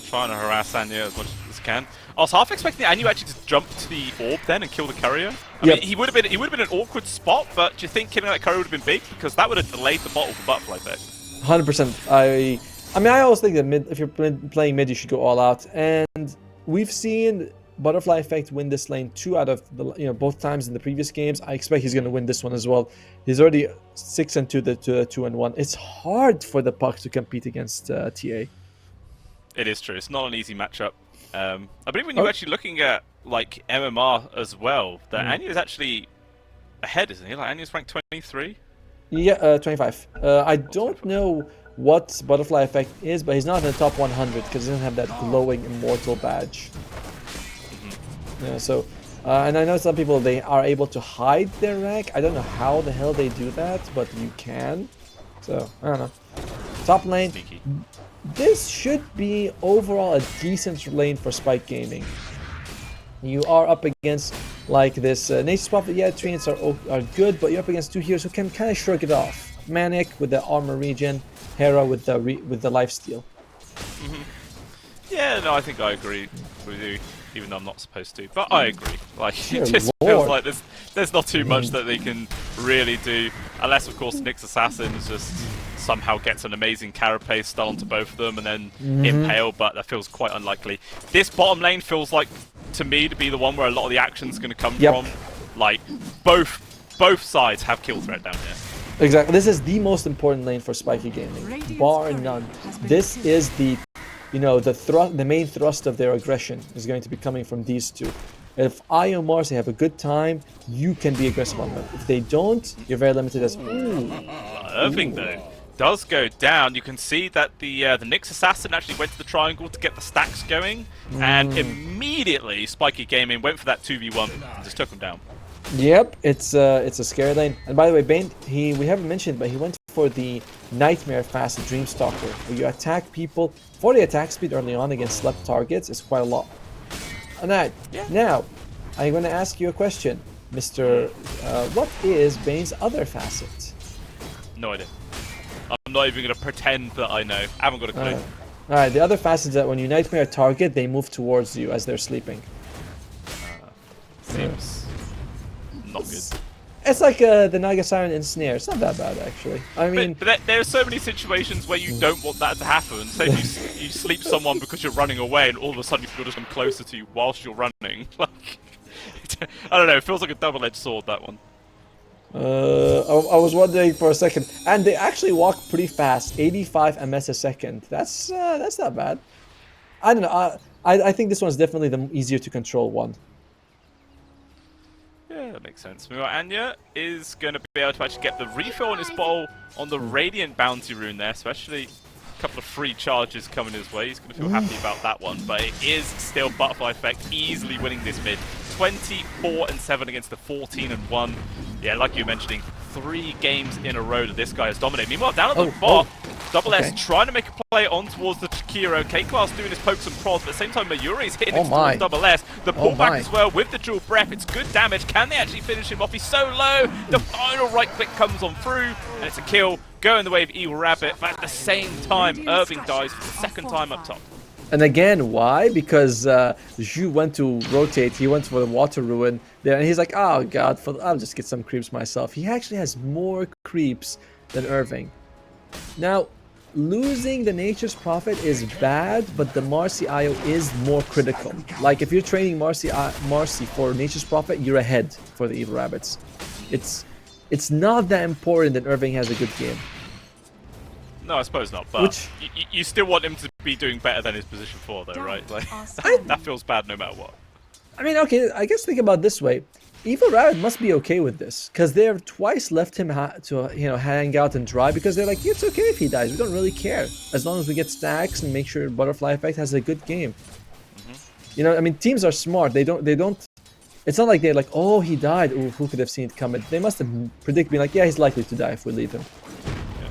trying to harass Anya as much as can. I was half expecting Anya actually to jump to the orb then and kill the courier. I mean, he would have been an awkward spot, but do you think killing that courier would have been big? Because that would have delayed the bottle for Butterfly Effect. 100%. I mean, I always think that mid, if you're playing mid, you should go all out. And we've seen Butterfly Effect win this lane 2 out of the, both times in the previous games. I expect he's going to win this one as well. He's already 6-2 to 2-1. It's hard for the Puck to compete against TA. It is true. It's not an easy matchup. I believe when you're actually looking at like MMR as well, that Anya is actually ahead, isn't he? Like Anya's ranked 23. Yeah, 25. I don't know what Butterfly Effect is, but he's not in the top 100 because he doesn't have that glowing immortal badge. Yeah, so, and I know some people, they are able to hide their rank. I don't know how the hell they do that, but you can. So, I don't know. Top lane. Sneaky. This should be overall a decent lane for Spike Gaming. You are up against like this Nature's Prophet. Yeah, treants are good, but you're up against two heroes who can kind of shrug it off. Manic with the armor regen, Hera with the lifesteal. Yeah, no, I think I agree with you, even though I'm not supposed to. But I agree. Like, it just feels like there's not too much that they can really do, unless of course Nyx Assassin just somehow gets an amazing carapace stun onto both of them and then impale, but that feels quite unlikely. This bottom lane feels like, to me, to be the one where a lot of the action's going to come from. Like, both sides have kill threat down here. Exactly. This is the most important lane for Spiky Gaming, bar none. This is the, the main thrust of their aggression is going to be coming from these two. If Io and Marcy have a good time, you can be aggressive on them. If they don't, you're very limited as. Irving though does go down. You can see that the Nyx Assassin actually went to the triangle to get the stacks going, and immediately Spiky Gaming went for that 2v1 and just took him down. Yep, it's a scary lane. And by the way, Bane, we haven't mentioned, but he went for the Nightmare Fast Dreamstalker, where you attack people for the attack speed early on against slept targets. It's quite a lot. Alright, now I'm going to ask you a question, Mr. What is Bane's other facet? No idea. I'm not even going to pretend that I know. I haven't got a clue. Alright, the other facet is that when you Nightmare a target, they move towards you as they're sleeping. Seems not good. It's like the Naga Siren Ensnare. It's not that bad, actually. I mean, but there are so many situations where you don't want that to happen. Say you sleep someone because you're running away, and all of a sudden people just come closer to you whilst you're running. Like, I don't know. It feels like a double-edged sword, that one. I was wondering for a second, and they actually walk pretty fast, 85 ms a second. That's not bad. I don't know. I think this one's definitely the easier to control one. Yeah, that makes sense. Meanwhile, Anya is going to be able to actually get the refill on his bottle on the Radiant Bounty rune there, so actually a couple of free charges coming his way. He's going to feel happy about that one, but it is still Butterfly Effect easily winning this mid. 24-7 against the 14-1. Yeah, like you were mentioning, 3 games in a row that this guy has dominated. Meanwhile, down at the bot, Double S trying to make a play on towards the Kiro. K-Class doing his pokes and prods, but at the same time, Mayuri's hitting towards Double S. The pullback as well with the dual breath. It's good damage. Can they actually finish him off? He's so low. The final right click comes on through, and it's a kill. Going the way of Evil Rabbit, but at the same time, Irving dies for the second time up top. And again, why? Because Zhu went to rotate, he went for the water ruin there, and he's like, oh god, I'll just get some creeps myself. He actually has more creeps than Irving. Now, losing the Nature's Prophet is bad, but the Marcy IO is more critical. Like, if you're training Marcy for Nature's Prophet, you're ahead for the Evil Rabbits. It's not that important that Irving has a good game. No, I suppose not, but you still want him to be doing better than his position 4, though, right? Like, that feels bad no matter what. I mean, okay, I guess think about it this way. Evil Rabbit must be okay with this, because they've twice left him to hang out and dry, because they're like, it's okay if he dies, we don't really care, as long as we get stacks and make sure Butterfly Effect has a good game. I mean, teams are smart. They don't It's not like they're like, oh, he died. Ooh, who could have seen it coming? They must have predicted, being like, yeah, he's likely to die if we leave him. Yeah.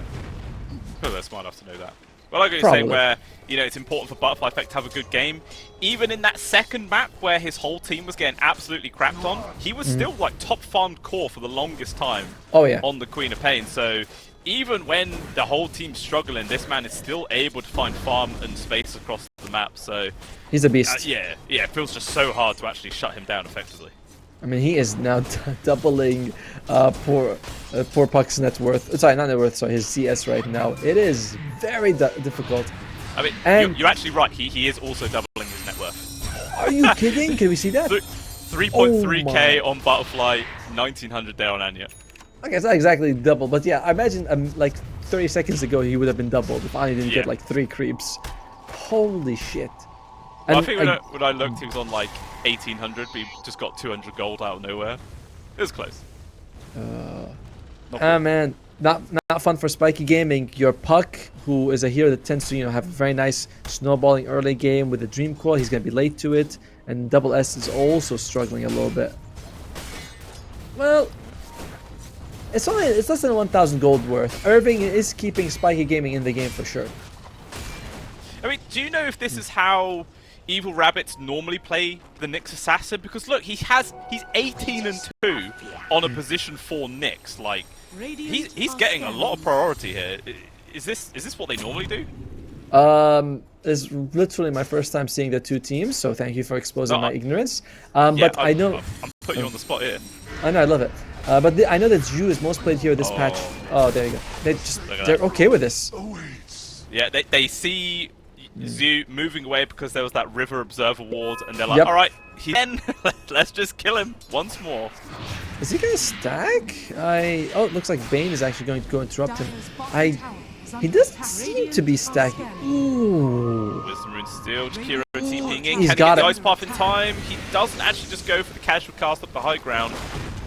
Because they're smart enough to know that. But like I was Probably. saying, where it's important for Butterfly Effect to have a good game. Even in that second map where his whole team was getting absolutely crapped on, he was still like top farmed core for the longest time. Oh yeah. On the Queen of Pain. So even when the whole team's struggling, this man is still able to find farm and space across the map. So he's a beast. yeah, it feels just so hard to actually shut him down effectively. I mean, he is now doubling poor Puck's net worth. Sorry, not net worth. Sorry, his CS right now. It is very difficult. I mean, you're actually right. He is also doubling his net worth. Are you kidding? Can we see that? 3.3k on Butterfly, 1900 there on Anya. Okay, it's not exactly double, but yeah, I imagine like 30 seconds ago he would have been doubled if Anya didn't get like 3 creeps. Holy shit. Well, I think when I looked, he was on like 1800, but he just got 200 gold out of nowhere. It was close. Man, not fun for Spiky Gaming. Your Puck, who is a hero that tends to have a very nice snowballing early game with the Dream Coil, he's gonna be late to it, and Double S is also struggling a little bit. Well, it's less than 1,000 gold worth. Irving is keeping Spiky Gaming in the game for sure. I mean, do you know if this is how Evil Rabbits normally play the Nyx Assassin? Because look, he's 18-2 on a position 4 Nyx. Like, he's getting a lot of priority here. Is this what they normally do? It's literally my first time seeing the two teams, so thank you for exposing my ignorance. Yeah, but I know I'm putting you on the spot here. I know, I love it. But I know that Zhu is most played here this patch. Oh, there you go. They're okay with this. Yeah, they see Zhu moving away because there was that River Observer ward, and they're like, all right, let's just kill him once more. Is he gonna stack? Oh, it looks like Bane is actually going to go interrupt him. He doesn't seem to be stacking. Ooh. Wisdom Rune still, Kiro TPing in. He's Can he got get it. the Ice Path in time? He doesn't actually just go for the casual cast up the high ground.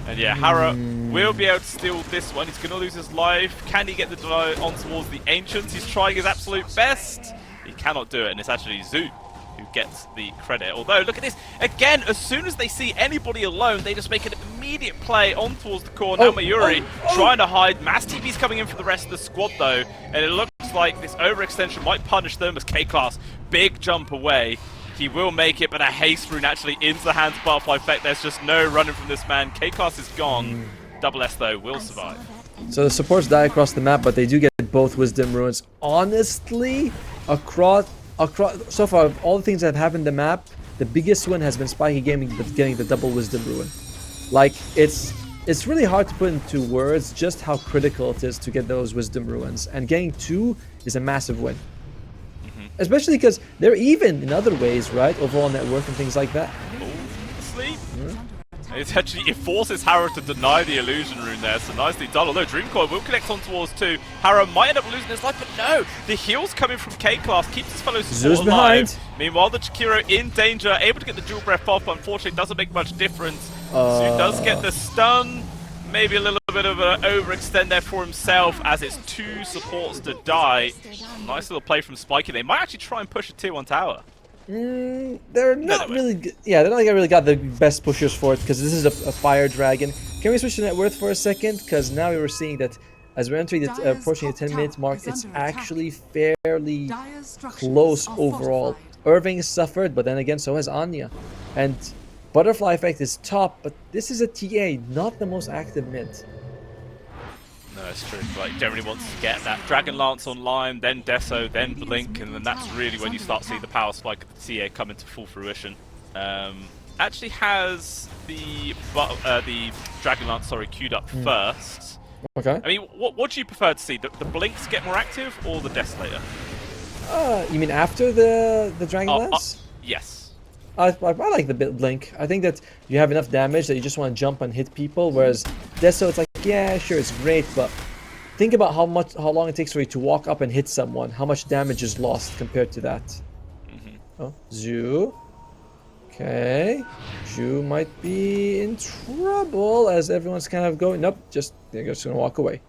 And yeah, Hara will be able to steal this one. He's going to lose his life. Can he get the deny on towards the Ancients? He's trying his absolute best. He cannot do it, and it's actually Zhu who gets the credit. Although, look at this. Again, as soon as they see anybody alone, they just make an immediate play on towards the core. Now Mayuri trying to hide. Mass TP's coming in for the rest of the squad, though. And it looks like this overextension might punish them as K-Class. Big jump away. He will make it, but a haste rune actually into the hands of Butterfly Effect. There's just no running from this man. K-Class is gone. Double S, though, will survive. So the supports die across the map, but they do get both Wisdom Runes. Honestly, across so far, of all the things that have happened in the map, the biggest one has been Spiky Gaming getting the double Wisdom Rune. Like, it's really hard to put into words just how critical it is to get those Wisdom Runes. And getting 2 is a massive win. Especially because they're even in other ways, right? Overall net worth and things like that. Sleep. It forces Hara to deny the illusion rune there, so nicely done. Although Dream Coil will connect on towards 2. Hara might end up losing his life, but no! The heals coming from K-Class keeps his fellow support alive. Meanwhile, the Chikiro in danger, able to get the dual breath off, but unfortunately it doesn't make much difference. Zhu does get the stun. Maybe a little bit of an overextend there for himself as it's 2 supports to die. Nice little play from Spiky. They might actually try and push a tier 1 tower. They're not really. Yeah, they're not like I really got the best pushers for it because this is a fire dragon. Can we switch to net worth for a second? Because now we were seeing that as we're entering the approaching the 10-minute mark, it's actually fairly close overall. Irving suffered, but then again, so has Anya, and Butterfly Effect is top, but this is a TA, not the most active mid. No, it's true. Like, generally wants to get that Dragon Lance online, then Deso, then Blink, and then that's really when you start seeing the power spike of the TA come into full fruition. Actually has the Dragon Lance, queued up first. Okay. I mean, what do you prefer to see? The Blinks get more active or the Desolator? You mean after the Dragon Lance? Yes. I like the Blink. I think that you have enough damage that you just want to jump and hit people, whereas Deso, it's like, yeah, sure, it's great, but think about how long it takes for you to walk up and hit someone, how much damage is lost compared to that. Oh, Zhu. Okay. Zhu might be in trouble as everyone's kind of going, nope, they're just going to walk away.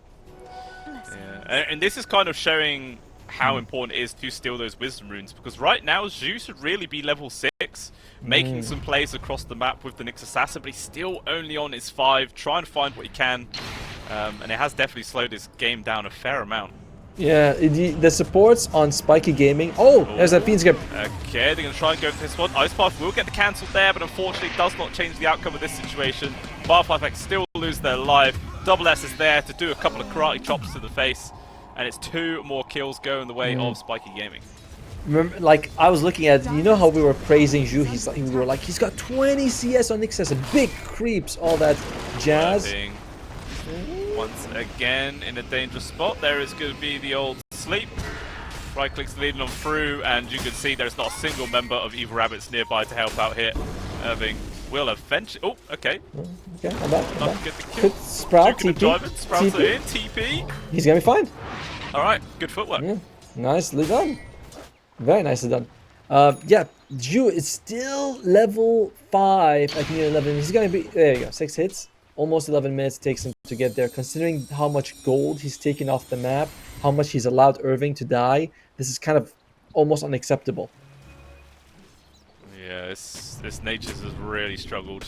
Yeah. And this is kind of showing how important it is to steal those wisdom runes, because right now Zhu should really be level 6, making some plays across the map with the Nyx Assassin, but he's still only on his 5, trying to find what he can, and it has definitely slowed his game down a fair amount. Yeah, the supports on Spiky Gaming. Oh, there's a Fiend's Grip. Okay, they're going to try and go for this one. Ice Path will get the cancelled there, but unfortunately does not change the outcome of this situation. Butterfly Effect still lose their life. Double S is there to do a couple of karate chops to the face, and it's 2 more kills go in the way of Spiky Gaming. Remember, like, I was looking at, you know how we were praising Zhu? We were like, he's got 20 CS on Nyx, big creeps, all that jazz. Once again in a dangerous spot. There is going to be the old sleep. Right clicks leading on through, and you can see there's not a single member of Evil Rabbits nearby to help out here. Irving will eventually. Oh, okay. Okay, I'm back. Not to get the kill. Sprout, TP. Sprouts are in, TP. He's gonna be fine. Alright, good footwork. Yeah, nicely done. Very nicely done. Yeah, Zhu is still level 5 at near 11. He's gonna be, there you go, 6 hits. Almost 11 minutes it takes him to get there. Considering how much gold he's taken off the map, how much he's allowed Irving to die, this is kind of almost unacceptable. Yeah, this Nature's has really struggled.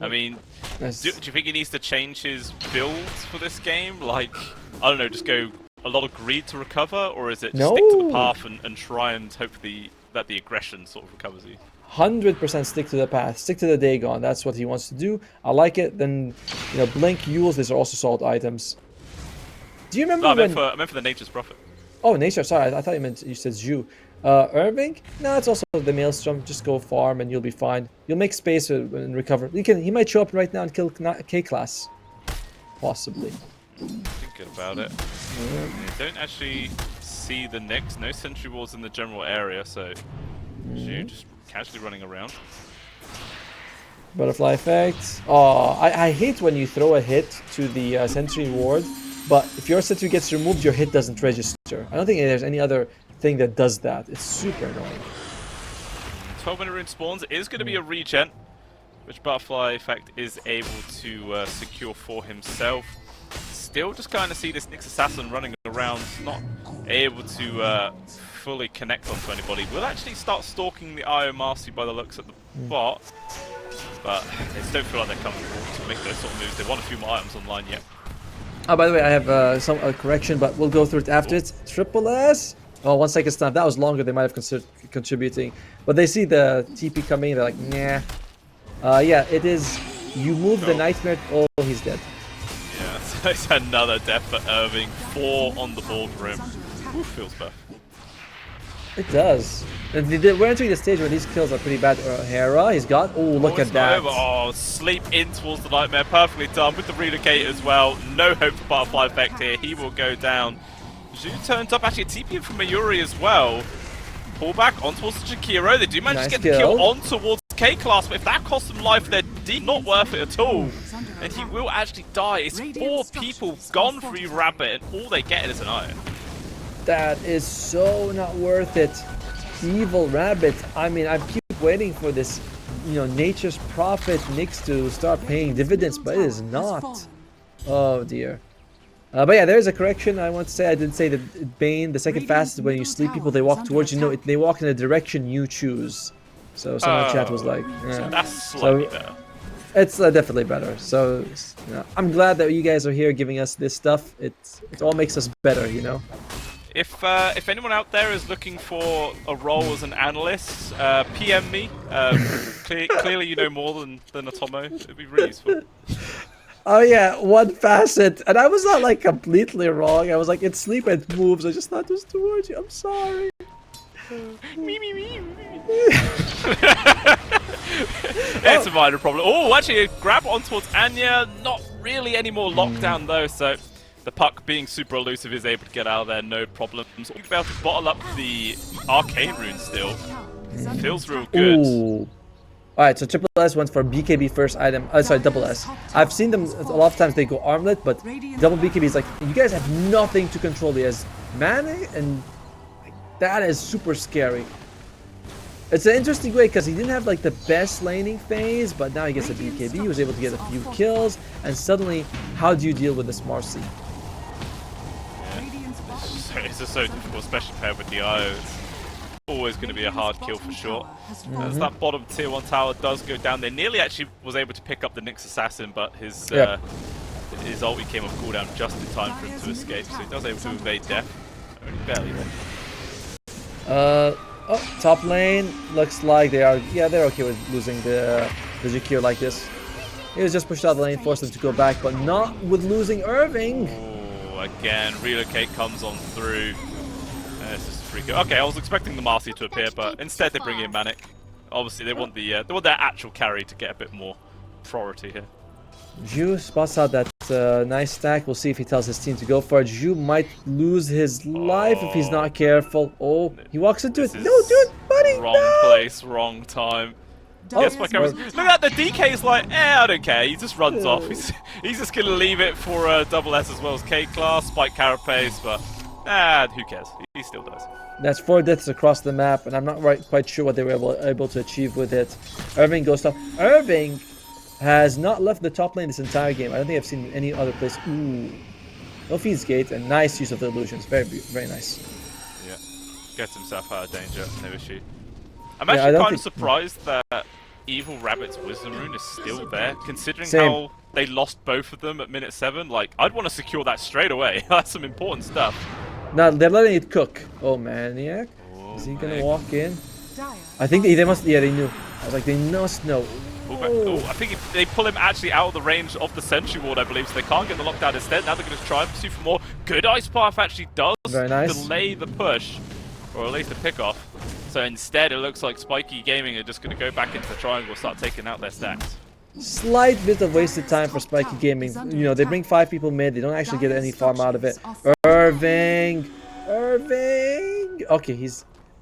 I mean, do you think he needs to change his builds for this game? Like, I don't know, just go a lot of greed to recover? Or is it just stick to the path and try and hope that the aggression sort of recovers you? 100% stick to the path, stick to the Dagon. That's what he wants to do. I like it. Then, you know, Blink, Yules, these are also solid items. Do you remember when... I meant for the Nature's Prophet. Oh, Nature, sorry, I thought you said Zhu. Irving? No, it's also the Maelstrom. Just go farm and you'll be fine. You'll make space and recover. He might show up right now and kill K-Class. Possibly. Thinking about it. You don't actually see the Nyx. No sentry walls in the general area, so Zhu just casually running around. Butterfly effect. Oh, I hate when you throw a hit to the sentry ward, but if your sentry gets removed, your hit doesn't register. I don't think there's any other thing that does that. It's super annoying. 12-minute rune spawns. It is going to be a regen, which Butterfly Effect is able to secure for himself. Still just kind of see this Nyx Assassin running around, not able to fully connect onto anybody. We'll actually start stalking the IO Marcy by the looks at the bot, but they just don't feel like they're comfortable to make those sort of moves. They want a few more items online yet. Oh, by the way, I have some correction, but we'll go through it after. It's Triple S. Oh, 1 second stun. That was longer. They might have considered contributing, but they see the TP coming. They're like, nah. Yeah, it is. You move the Nightmare. Oh, he's dead. Yeah, so it's another death for Irving. 4 on the board for him. Oof, feels bad. It does. We're entering the stage where these kills are pretty bad. Hera, he's got. Oh, look at that. Oh, sleep in towards the Nightmare. Perfectly done with the relocate as well. No hope for Butterfly Effect here. He will go down. Zhu turns up. Actually, a TP in from Mayuri as well. Pull back on towards the Jakiro. They do manage to get the kill on towards K-Class, but if that costs them life, they're not worth it at all. And he will actually die. It's 4 people gone for you, Rabbit, and all they get is an iron. That is so not worth it. Evil Rabbit. I mean, I keep waiting for this, you know, Nature's Prophet Nyx to start paying dividends, but it is not. Oh dear. But yeah, there is a correction. I want to say I didn't say that Bane, the second fastest, when you sleep people, they walk towards you. No, they walk in the direction you choose. So someone in chat was like, yeah. That's slightly better. It's definitely better. So I'm glad that you guys are here giving us this stuff. It all makes us better, you know. If anyone out there is looking for a role as an analyst, PM me. Clearly, you know more than Atomo. It'd be really useful. Oh yeah, one facet, and I was not like completely wrong. I was like, it's sleep and moves. I just thought it was towards you. I'm sorry. It's a minor problem. Oh, actually, a grab on towards Anya. Not really any more lockdown though. So the puck, being super elusive, is able to get out of there, no problems. We'll be able to bottle up the arcane rune still. Feels real good. Ooh. Alright, so Triple S went for BKB first item. Sorry, Double S. I've seen them a lot of times, they go armlet, but double BKB is like, you guys have nothing to control. He has mana, and that is super scary. It's an interesting way because he didn't have like the best laning phase, but now he gets a BKB. He was able to get a few kills, and suddenly, how do you deal with this Marcy? It's just so difficult, especially paired with the IO. It's always going to be a hard kill for sure. As that bottom tier 1 tower does go down, they nearly actually was able to pick up the Nyx Assassin, but his ulti came off cooldown just in time for him to escape, so he does able to evade death. Only barely though. Oh, top lane looks like they're okay with losing the GQ like this. He was just pushed out the lane, forced them to go back, but not with losing Irving. Oh, again, relocate comes on through. It's just a free kill. Okay, I was expecting the Marcy to appear, but instead they bring in Manic. Obviously, they want their actual carry to get a bit more priority here. Zhu spots out that nice stack. We'll see if he tells his team to go for it. Zhu might lose his life if he's not careful. Oh, he walks into it. No, dude, buddy, wrong place, wrong time. Yes, my camera's... Look at that, the DK's like, I don't care. He just runs off. He's just going to leave it for double S as well as K-Class, Spike Carapace, but who cares? He still does. That's 4 deaths across the map, and I'm not quite sure what they were able to achieve with it. Irving goes top. Irving has not left the top lane this entire game. I don't think I've seen any other place. Ooh. No feeds gate, and nice use of the illusions. Very, very nice. Yeah. Gets himself out of danger. No issue. I'm actually kind of surprised that Evil Rabbit's Wisdom Rune is still there, considering how they lost both of them at minute 7. Like, I'd want to secure that straight away. That's some important stuff. No, they're letting it cook. Oh, Maniac. Is he going to walk in? I think they must... Yeah, they knew. I was like, they must know. Oh, I think they pull him actually out of the range of the Sentry Ward, I believe, so they can't get the lockdown instead. Now they're going to try and pursue for more. Good Ice Path actually does delay the push, or at least the pick-off. So instead, it looks like Spiky Gaming are just going to go back into the triangle and start taking out their stacks. Slight bit of wasted time for Spiky Gaming. You know, they bring 5 people mid. They don't actually get any farm out of it. Irving! Okay,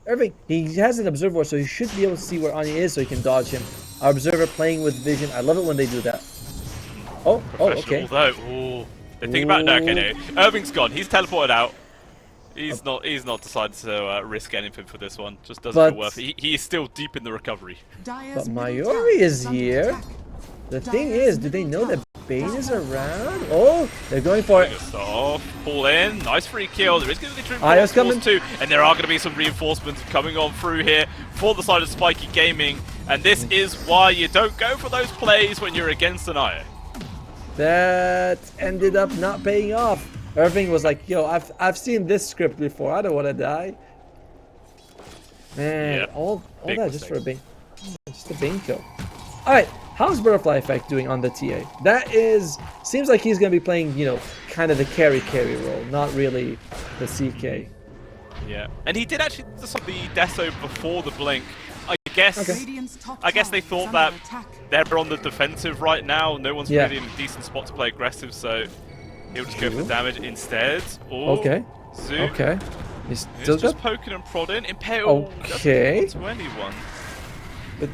Irving, he has an observer, so he should be able to see where Anya is so he can dodge him. Our observer playing with vision. I love it when they do that. Oh, okay. Though, they think about no, okay, no. Irving's gone. He's teleported out. He's not decided to risk anything for this one. Just doesn't feel worth it. He is still deep in the recovery. But Mayuri is here. The thing is, do they know that Bane is around? Oh, they're going for it. Pull in. Nice free kill. There is going to be Ayo's coming too, and there are going to be some reinforcements coming on through here for the side of Spiky Gaming. And this is why you don't go for those plays when you're against an Ayo. That ended up not paying off. Irving was like, yo, I've seen this script before. I don't want to die. Man, all that just for a Bane. Just a Bane kill. Alright, how's Butterfly Effect doing on the TA? That seems like he's going to be playing, you know, kind of the carry role, not really the CK. Yeah, and he did actually just the Deso before the blink. I guess they thought that they're on the defensive right now. No one's really in a decent spot to play aggressive, so he'll just go for the damage instead. Okay. Zoom. Okay. He's just poking and prodding. Impale doesn't to anyone. But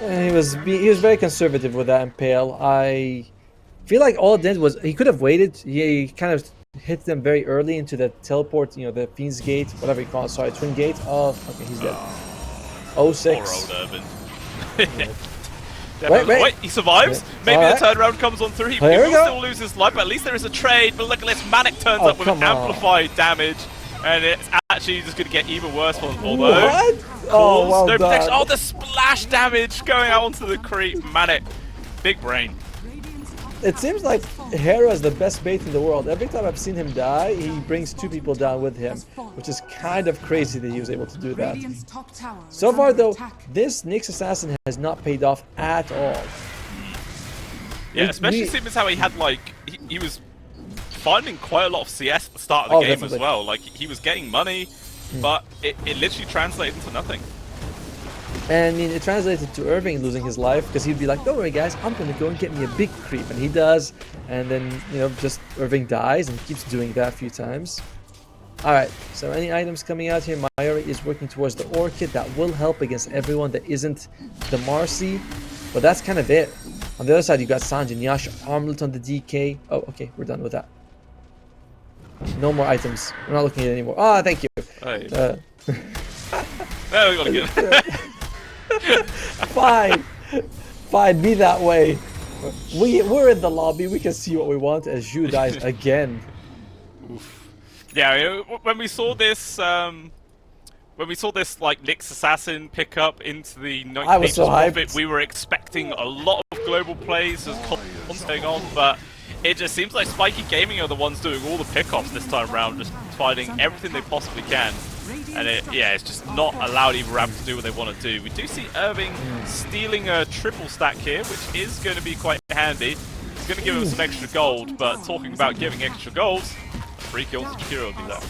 he was very conservative with that Impale. I feel like all it did was he could have waited. He kind of hit them very early into the teleport, you know, the Fiend's Gate, whatever you call it. Sorry, Twin Gate. Oh, okay, he's dead. 06. Poor old Urban. Wait, he survives. Maybe the turnaround comes on through. He will still lose his life, but at least there is a trade. But look at this, Manic turns up with amplified damage, and it's actually just going to get even worse for them. What? Oh, well done. Protection. Oh, the splash damage going out onto the creep. Manic, big brain. It seems like Hera is the best bait in the world. Every time I've seen him die, he brings 2 people down with him, which is kind of crazy that he was able to do that. So far, though, this Nyx Assassin has not paid off at all. Yeah, especially seeing how he had, like, he was finding quite a lot of CS at the start of the game as well. Like, he was getting money, but it literally translated into nothing. And I mean, it translated to Irving losing his life because he'd be like, don't worry guys, I'm going to go and get me a big creep. And he does. And then, you know, just Irving dies and keeps doing that a few times. Alright, so any items coming out here? Mayuri is working towards the Orchid. That will help against everyone that isn't the Marcy. But that's kind of it. On the other side, you got Sanj and Yasha. Armlet on the DK. Oh, okay, we're done with that. No more items. We're not looking at it anymore. Ah, thank you. There we got to get Fine, be that way. We're in the lobby. We can see what we want as Zhu dies again. Oof. Yeah, when we saw this, like Nyx Assassin pick up into the I was so Prophet, hyped. we were expecting a lot of global plays as content going on, but it just seems like Spiky Gaming are the ones doing all the pickoffs this time around, just finding everything they possibly can. And it's just not allowed EvilRabbit to do what they want to do. We do see Irving stealing a triple stack here, which is going to be quite handy. It's going to give him some extra gold, but talking about giving extra gold, a free kill to Kiro will do that.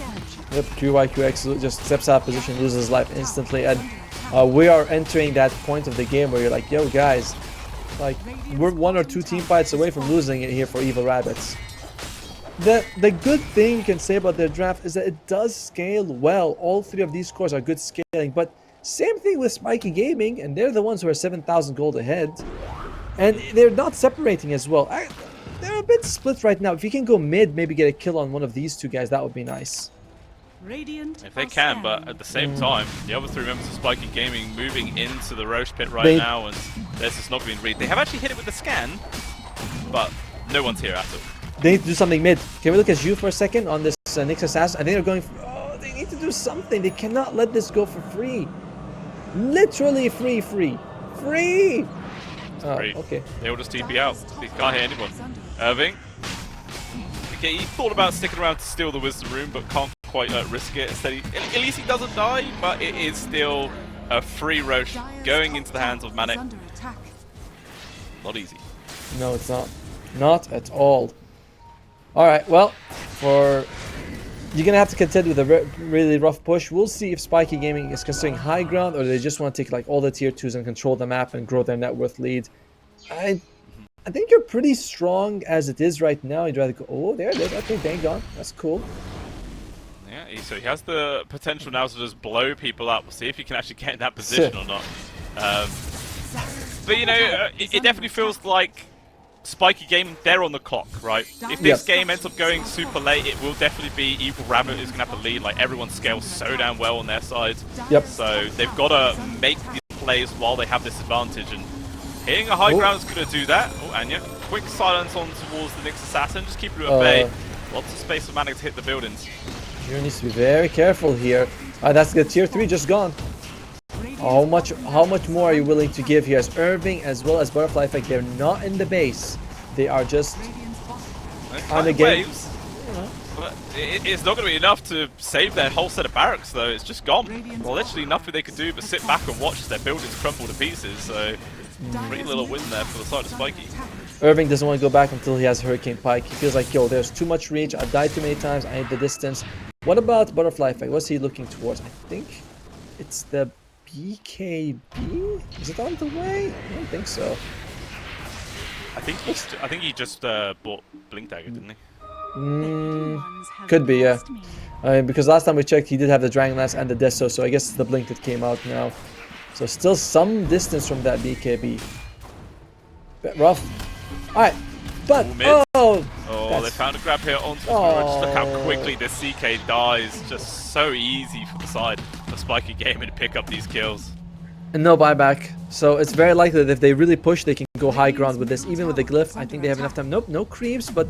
Yep, QYQX just steps out of position, loses life instantly, and we are entering that point of the game where you're like, yo guys, like we're 1 or 2 team fights away from losing it here for Evil Rabbits. The good thing you can say about their draft is that it does scale well. All 3 of these cores are good scaling, but same thing with Spiky Gaming, and they're the ones who are 7,000 gold ahead, and they're not separating as well. They're a bit split right now. If you can go mid, maybe get a kill on one of these 2 guys, that would be nice. If they can, but at the same time, the other 3 members of Spiky Gaming moving into the Roche pit right now, and there's just not being read. They have actually hit it with the scan, but no one's here at all. They need to do something mid. Can we look at you for a second on this Nyx Assassin? I think they're going for, they need to do something. They cannot let this go for free. Literally free. Free. Okay. They will just TP out. They can't hit anyone. Irving. Okay, he thought about sticking around to steal the Wisdom Room, but can't quite risk it. Instead, at least he doesn't die, but it is still a free Roche going into the hands of Manic. Not easy. No, it's not. Not at all. Alright, well, you're going to have to contend with a really rough push. We'll see if Spiky Gaming is considering high ground, or they just want to take like all the tier 2s and control the map and grow their net worth lead. I think you're pretty strong as it is right now. You'd rather go, oh, there it is. Okay, dang on. That's cool. Yeah, so he has the potential now to just blow people up. We'll see if he can actually get in that position or not. But you know, it definitely feels like Spiky Game, they're on the clock, right? If this game ends up going super late, it will definitely be Evil Rabbit who's going to have to lead. Like, everyone scales so damn well on their side. Yep. So they've got to make these plays while they have this advantage, and hitting a high ground is going to do that. Oh, Anya, quick silence on towards the Nyx Assassin, just keep it at bay. Lots of space for Manic to hit the buildings. You needs to be very careful here. That's the tier 3 just gone. How much more are you willing to give here? As Irving as well as Butterfly Effect, they're not in the base. They are just on the game. Waves. But it's not going to be enough to save their whole set of barracks, though. It's just gone. Well, literally nothing they can do but sit back and watch as their buildings crumble to pieces. So, pretty little win there for the side of Spiky. Irving doesn't want to go back until he has Hurricane Pike. He feels like, yo, there's too much reach. I've died too many times. I need the distance. What about Butterfly Effect? What's he looking towards? I think it's the BKB? Is it on the way? I don't think so. I think he just bought Blink Dagger, didn't he? Could be, yeah. Because last time we checked, he did have the Dragon Lance and the Deso, so I guess it's the Blink that came out now. So still some distance from that BKB. Bit rough. Alright, but they found a grab here onto the floor. Just look how quickly the CK dies. Just so easy for the side of Spiky Gaming to pick up these kills. And no buyback, so it's very likely that if they really push, they can go high ground with this. Even with the glyph, I think they have enough time. Nope, no creeps, but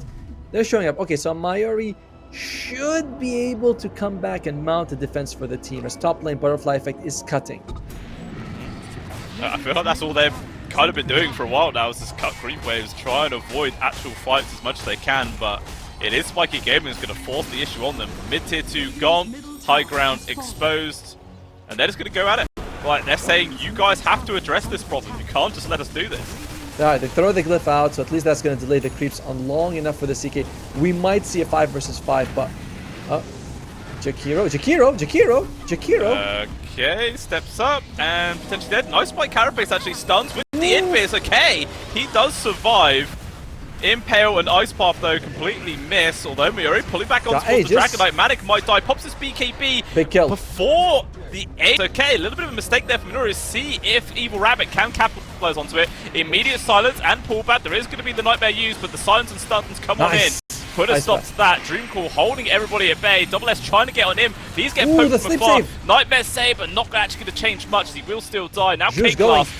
they're showing up. Okay, so Mayuri should be able to come back and mount a defense for the team, as top lane Butterfly Effect is cutting. I feel like that's all they've kind of been doing for a while now, is just cut creep waves, try and avoid actual fights as much as they can, but it is Spiky Gaming who's going to force the issue on them. Mid-tier 2 gone, high ground exposed, and they're just going to go at it. Like, they're saying, you guys have to address this problem. You can't just let us do this. Alright, they throw the glyph out, so at least that's going to delay the creeps on long enough for the CK. We might see a 5 versus 5, but... Jakiro. Okay, steps up and potentially dead. Nice by Carapace, actually stuns with the Invis. Okay, he does survive. Impale and Ice Path, though, completely miss. Although Miori pulling back on towards the Dragon Knight. Manic might die. Pops his BKB. Big kill. Before the 8. Okay, a little bit of a mistake there for Minoru. See if Evil Rabbit can capitalize onto it. Immediate silence and pullback. There is going to be the Nightmare used, but the silence and stuns come on in. Put a stop to that. Dreamcall holding everybody at bay. Double S trying to get on him. He's getting poked from afar. Nightmare save, but not actually going to change much. He will still die. Now Cake Blast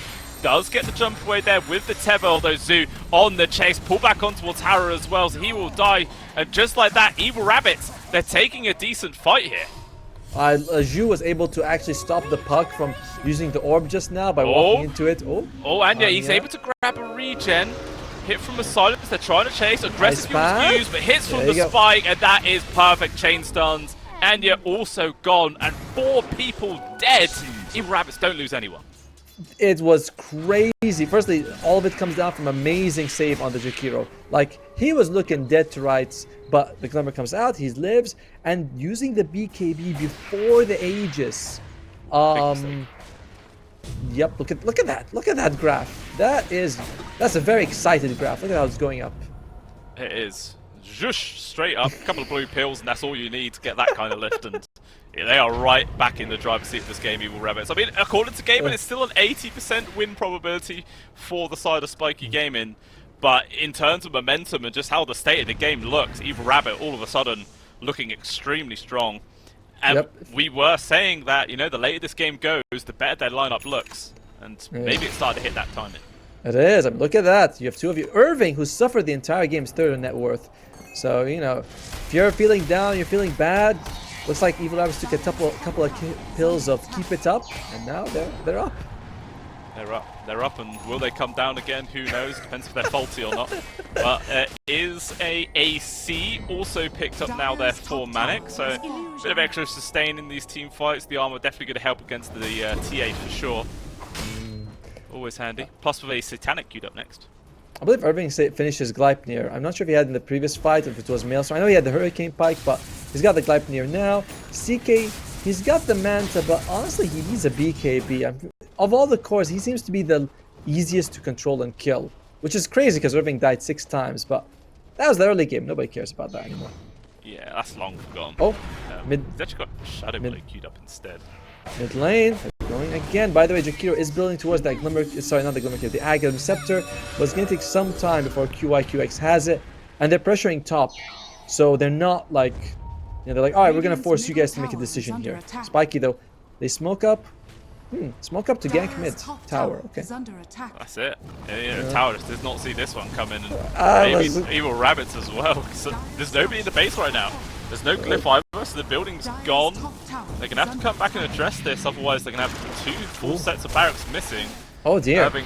does get the jump away there with the Teba, although Zoo on the chase, pull back on towards Harrow as well, so he will die. And just like that, Evil Rabbits, they're taking a decent fight here. Zhu was able to actually stop the puck from using the orb just now by walking into it. And yeah, he's able to grab a regen. Hit from the silence, they're trying to chase. Aggressive Nice use, but hits from the spike, and that is perfect chain stuns. And you're also gone, and 4 people dead. Evil Rabbits don't lose anyone. It was crazy. Firstly, all of it comes down from amazing save on the Jakiro. Like, he was looking dead to rights, but the Glimmer comes out, he lives, and using the BKB before the Aegis. Yep, look at that. Look at that graph. That's a very excited graph. Look at how it's going up. It is. Zhush, straight up, a couple of blue pills, and that's all you need to get that kind of lift. And yeah, they are right back in the driver's seat of this game, Evil Rabbits. I mean, according to Gaming, it's still an 80% win probability for the side of Spiky Gaming. But in terms of momentum and just how the state of the game looks, Evil Rabbit all of a sudden looking extremely strong. And we were saying that, you know, the later this game goes, the better their lineup looks. And maybe it started to hit that timing. It is. I mean, look at that. You have 2 of you. Irving, who suffered the entire game's 3rd in net worth. So, you know, if you're feeling down, you're feeling bad, looks like Evil Rabbits took a couple of pills of keep it up, and now they're up. They're up, and will they come down again? Who knows? Depends if they're faulty or not. But is a AC also picked up now there for Manic, so a bit of extra sustain in these team fights. The armor definitely going to help against the TA for sure. Always handy. Plus with a Satanic queued up next. I believe Irving finished his Gleipnir. I'm not sure if he had in the previous fight, if it was Maelstrom. I know he had the Hurricane Pike, but he's got the Gleipnir now. CK, he's got the Manta, but honestly, he needs a BKB. Of all the cores, he seems to be the easiest to control and kill, which is crazy because Irving died 6 times, but that was the early game. Nobody cares about that anymore. Yeah, that's long forgotten. Oh, he's actually got Shadow Blade queued up instead. Mid lane, going again. By the way, Jakiro is building towards that Glimmer, sorry, not the Glimmer, the Aghanim Scepter, but it's going to take some time before QIQX has it, and they're pressuring top, so they're not like, you know, they're like, alright, we're going to force you guys to make a decision here. Spiky though, they smoke up. Smoke up to gank mid tower. Okay. That's it. Yeah, Tower just does not see this one coming, and maybe Evil Rabbits as well. So there's nobody in the base right now. There's no glyph either, so the building's gone. They're gonna have to come back and address this, otherwise they're gonna have 2 full sets of barracks missing. Oh dear. Irving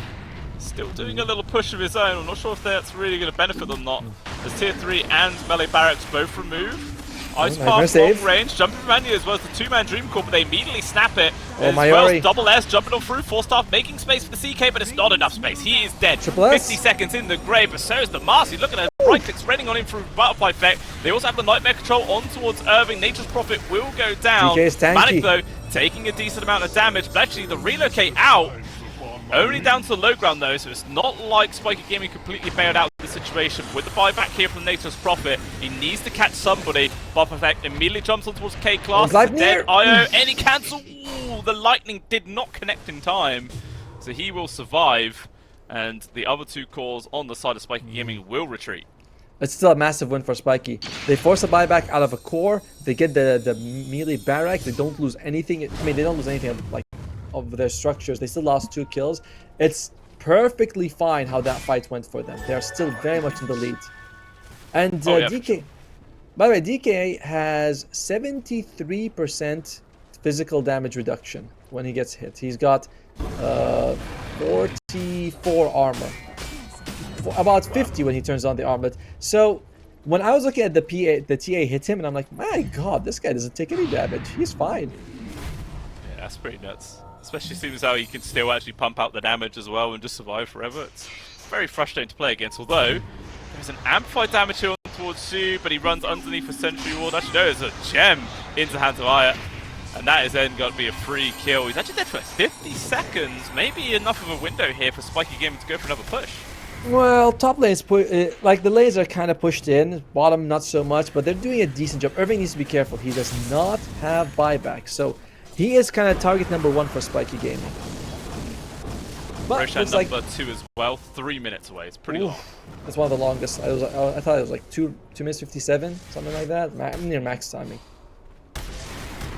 still doing a little push of his own. I'm not sure if that's really gonna benefit them or not. There's tier 3 and melee barracks both removed. Ice Path, long range, jumping from Anya as well as the 2-man Dream Core, but they immediately snap it. As well as double S jumping on through, 4-staff making space for the CK, but it's not enough space. He is dead. 50 seconds in the grave, but so is the Marcy. Look at that, right clicks raining on him through Butterfly Effect. They also have the Nightmare Control on towards Irving. Nature's Prophet will go down. Manic though, taking a decent amount of damage, but actually the relocate out. Only down to the low ground though, so it's not like Spiky Gaming completely bailed out the situation. With the buyback here from Nature's Prophet, he needs to catch somebody. Buff Effect immediately jumps on towards K-Class. Dead IO, any cancel? Ooh, the lightning did not connect in time. So he will survive, and the other 2 cores on the side of Spiky Gaming will retreat. It's still a massive win for Spiky. They force a buyback out of a core, they get the melee barrack, they don't lose anything. I mean, they don't lose anything like of their structures. They still lost 2 kills. It's perfectly fine how that fight went for them. They're still very much in the lead. And DK, by the way, DK has 73% physical damage reduction when he gets hit. He's got 44 armor. About 50 when he turns on the armlet. So when I was looking at the TA hit him, and I'm like, my god, this guy doesn't take any damage. He's fine. Yeah, that's pretty nuts. Especially seeing as how he can still actually pump out the damage as well and just survive forever. It's very frustrating to play against, although there's an amplified damage here towards Sue, but he runs underneath for Sentry Ward. Actually, no, there's a gem into the hands of Aya, and that is then got to be a free kill. He's actually dead for 50 seconds. Maybe enough of a window here for Spiky Gaming to go for another push. Well, top lane's like the lanes are kind of pushed in, bottom not so much, but they're doing a decent job. Irving needs to be careful. He does not have buyback, so he is kind of target number 1 for Spiky Gaming. But Roshan it's like number 2 as well, 3 minutes away. It's pretty long. That's one of the longest. I thought it was like 2 minutes 57, something like that. Near max timing.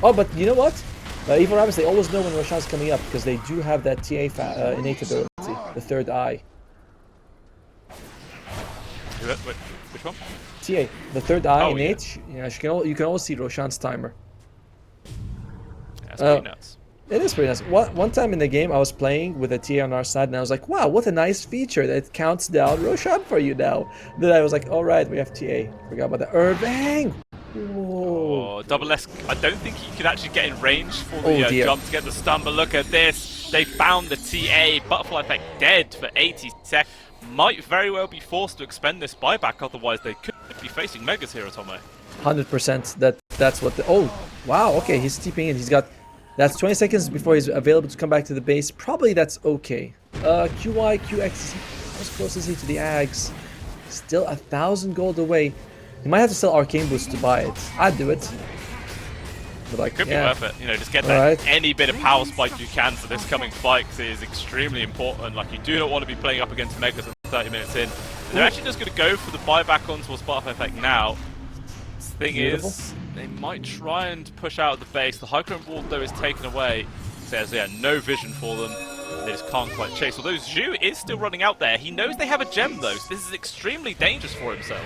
Oh, but you know what? Evil Rabbits, they always know when Roshan's coming up because they do have that TA innate ability. the third eye. Which one? TA, the third eye in yeah. H. Yeah, you can always see Roshan's timer. That's pretty nuts. It is pretty nice. One time in the game, I was playing with a TA on our side, and I was like, wow, what a nice feature that counts down Roshan for you now. Then I was like, all right, we have TA. Forgot about the Irving. Whoa. Oh, double S. I don't think he could actually get in range for the jump to get the stun, but look at this. They found the TA. Butterfly effect dead for 80 seconds. Might very well be forced to expend this buyback, otherwise they could be facing Megas here, Atomo. 100%. That's what the... Oh, wow. Okay, he's TPing in. He's got... That's 20 seconds before he's available to come back to the base. Probably that's okay. QY, QX, how close is he to the Ags? Still 1,000 gold away. He might have to sell Arcane Boost to buy it. I'd do it. But like, could be worth it. You know, just get that any bit of power spike you can for this coming fight, because it is extremely important. Like, you do not want to be playing up against Megas 30 minutes in. They're actually just going to go for the buyback on towards Butterfly effect now. The thing is, they might try and push out the base. The high current wall, though, is taken away. So there's no vision for them. They just can't quite chase. Although Zhu is still running out there. He knows they have a gem, though, so this is extremely dangerous for himself.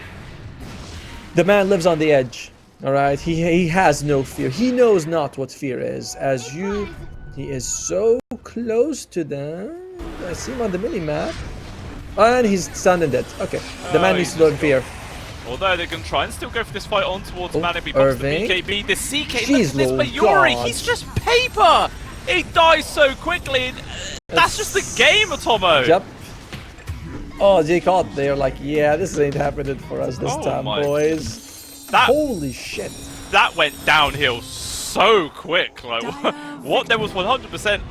The man lives on the edge. Alright, he has no fear. He knows not what fear is. As Zhu, he is so close to them. I see him on the mini-map. And he's stunned and dead. Okay, the man needs to learn fear. Although they can try and still go for this fight on towards Manic. He bumps the BKB. The CK, look at this Mayuri, he's just paper! He dies so quickly. That's just the game, Atomo. Yep. Oh, J caught. They are like, yeah, this ain't happening for us this time, boys. Holy shit. That went downhill so quick. Like, what? There was 100%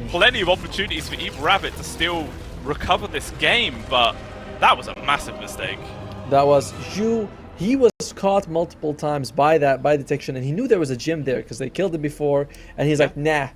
plenty of opportunities for Evil Rabbit to still recover this game, but that was a massive mistake. That was Zhu. He was caught multiple times by detection, and he knew there was a gym there because they killed him before, and he's like, nah,